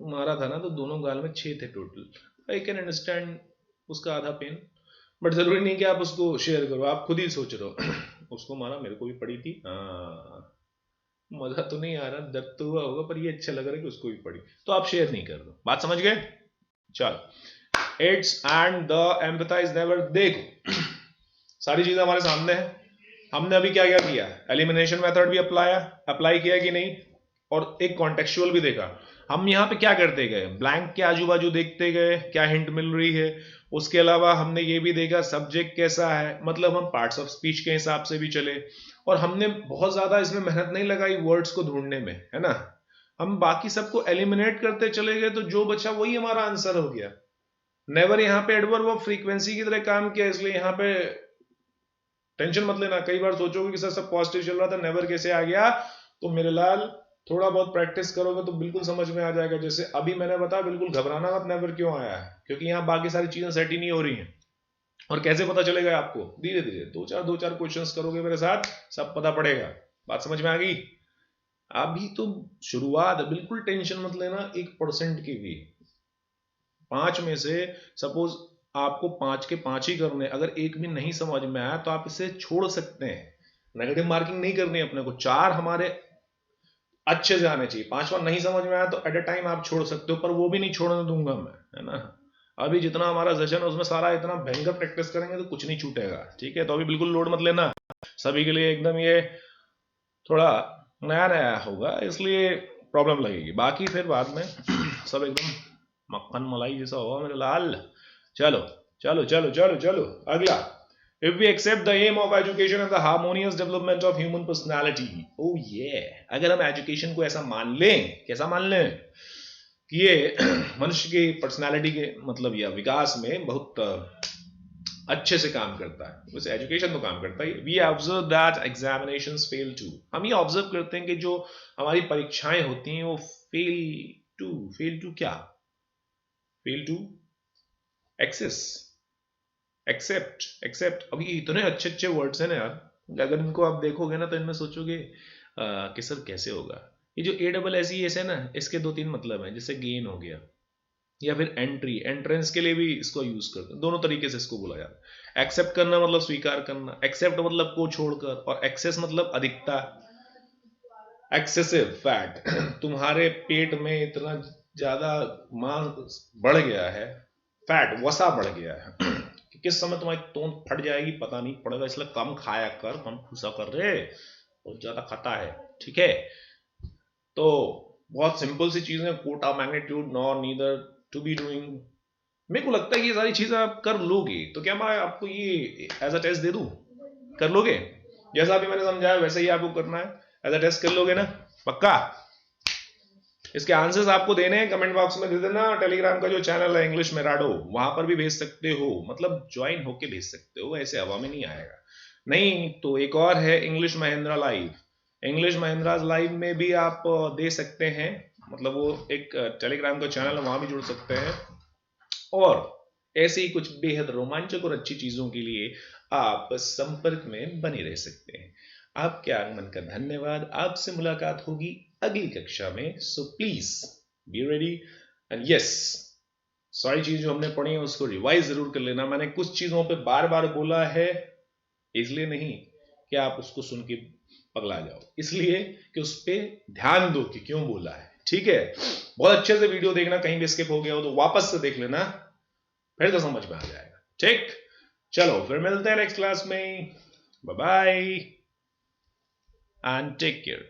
मारा था ना, तो दोनों गाल में 6 थे टोटल। आई कैन अंडरस्टैंड उसका आधा पेन, बट जरूरी नहीं कि आप उसको शेयर करो, आप खुद ही सोच रहे हो उसको मारा, मेरे को भी पड़ी थी, हाँ मजा तो नहीं आ रहा, दर्द तो हुआ होगा, पर ये अच्छा लग रहा है कि उसको भी पड़ी, तो आप शेयर नहीं कर दो। बात समझ गए। चल, it's and the empathise never, देखो सारी चीजें हमारे सामने है, हमने अभी क्या क्या किया, एलिमिनेशन मेथड भी अप्लाई किया कि नहीं, और एक कॉन्टेक्चुअल भी देखा। हम यहाँ पे क्या करते गए, ब्लैंक के आजू बाजू देखते गए, क्या हिंट मिल रही है। उसके अलावा हमने ये भी देखा सब्जेक्ट कैसा है, मतलब हम पार्ट्स ऑफ स्पीच के हिसाब से भी चले, और हमने बहुत ज्यादा इसमें मेहनत नहीं लगाई वर्ड्स को ढूंढने में, है ना। हम बाकी सबको एलिमिनेट करते चले गए, तो जो बचा वही हमारा आंसर हो गया। नेवर यहाँ पे एडवर्ब ऑफ फ्रीक्वेंसी की तरह काम किया, इसलिए यहाँ पे टेंशन मत लेना। कई बार सोचोगे कि सर सब पॉजिटिव चल रहा था, नेवर कैसे आ गया, तो मेरे लाल थोड़ा बहुत प्रैक्टिस करोगे तो बिल्कुल समझ में आ जाएगा। जैसे अभी मैंने बताया, बिल्कुल घबराना मत, नेवर क्यों आया है, क्योंकि यहाँ बाकी सारी चीजें सेट ही नहीं हो रही हैं। और कैसे पता चलेगा आपको, धीरे धीरे दो चार क्वेश्चंस करोगे मेरे साथ, सब पता पड़ेगा। बात समझ में आ गई। अभी तो शुरुआत, बिल्कुल टेंशन मत लेना 1% की भी। 5 में से सपोज आपको 5 के 5 ही करने, अगर एक भी नहीं समझ में आया तो आप इसे छोड़ सकते हैं, नेगेटिव मार्किंग नहीं करनी अपने को। 4 हमारे अच्छे से आने चाहिए, 5वां नहीं समझ में आया तो एट अ टाइम आप छोड़ सकते हो, पर वो भी नहीं छोड़ने दूंगा मैं, है ना। अभी जितना हमारा सेशन है उसमें सारा इतना भयंकर प्रैक्टिस करेंगे तो कुछ नहीं छूटेगा, ठीक है। तो अभी बिल्कुल लोड मत लेना, सभी के लिए एकदम ये थोड़ा नया नया होगा, इसलिए प्रॉब्लम लगेगी। बाकी फिर बाद में सब एकदम मक्खन मलाई जैसा होगा मेरे लाल। चलो चलो चलो चलो चलो अगला. If we accept the aim of education and the harmonious development of human personality, oh yeah, अगर हम एजुकेशन को ऐसा मान लें, कैसा मान लें कि ये मनुष्य की पर्सनालिटी के मतलब या विकास में बहुत अच्छे से काम करता है, वैसे एजुकेशन तो काम करता है. We observe that examinations fail to, हम ये ऑब्जर्व करते हैं कि जो हमारी परीक्षाएं होती हैं वो फेल टू क्या, फेल टू एक्सेस, एक्सेप्ट. अभी इतने अच्छे अच्छे वर्ड्स हैं ना यार, अगर इनको आप देखोगे ना तो इनमें सोचोगे कि सर कैसे होगा. ये जो ASSES है ना, इसके 2-3 मतलब हैं, जैसे गेन हो गया या फिर एंट्री, एंट्रेंस के लिए भी इसको यूज करते हैं, दोनों तरीके से इसको बोला जाता है. एक्सेप्ट करना मतलब स्वीकार करना, एक्सेप्ट मतलब को छोड़कर, और एक्सेस मतलब अधिकता, एक्सेसिव फैट. तुम्हारे पेट में इतना ज्यादा मांस बढ़ गया है, फैट वसा बढ़ गया है कि किस समय तुम्हारी तोंद फट जाएगी पता नहीं पड़ेगा, इसलिए कम खाया कर, कम फूसा कर रे, बहुत ज्यादा खाता है. ठीक है, तो बहुत सिंपल सी चीजें, quota magnitude nor neither to be doing. मेरे को लगता है कि ये सारी चीजें आप कर लोगे, तो क्या मैं आपको ये एज अ टेस्ट दे दूं, कर लोगे? जैसा अभी मैंने समझाया वैसे ही आपको करना है, एज अ टेस्ट कर लोगे ना, पक्का? इसके आंसर्स आपको देने हैं, कमेंट बॉक्स में दे देना. टेलीग्राम का जो चैनल है इंग्लिश मेराडो, वहां पर भी भेज सकते हो, मतलब ज्वाइन होके भेज सकते हो, ऐसे हवा में नहीं आएगा. नहीं तो एक और है English Mahindra live, English Mahindra live में भी आप दे सकते हैं, मतलब वो एक टेलीग्राम का चैनल है, वहां भी जुड़ सकते हैं. और ऐसे ही कुछ बेहद रोमांचक और अच्छी चीजों के लिए आप संपर्क में बने रह सकते हैं. आपके आगमन का धन्यवाद. आपसे मुलाकात होगी अगली कक्षा में, so please be ready. And yes, सारी चीज जो हमने पढ़ी है उसको रिवाइज जरूर कर लेना. मैंने कुछ चीजों पे बार बार बोला है, इसलिए नहीं कि आप उसको सुन के पगला जाओ, इसलिए कि उस पर ध्यान दो कि क्यों बोला है. ठीक है, बहुत अच्छे से वीडियो देखना, कहीं भी स्किप हो गया हो तो वापस से देख लेना, फिर तो समझ में आ जाएगा. ठीक, चलो फिर मिलते हैं नेक्स्ट क्लास में. Bye bye and take care.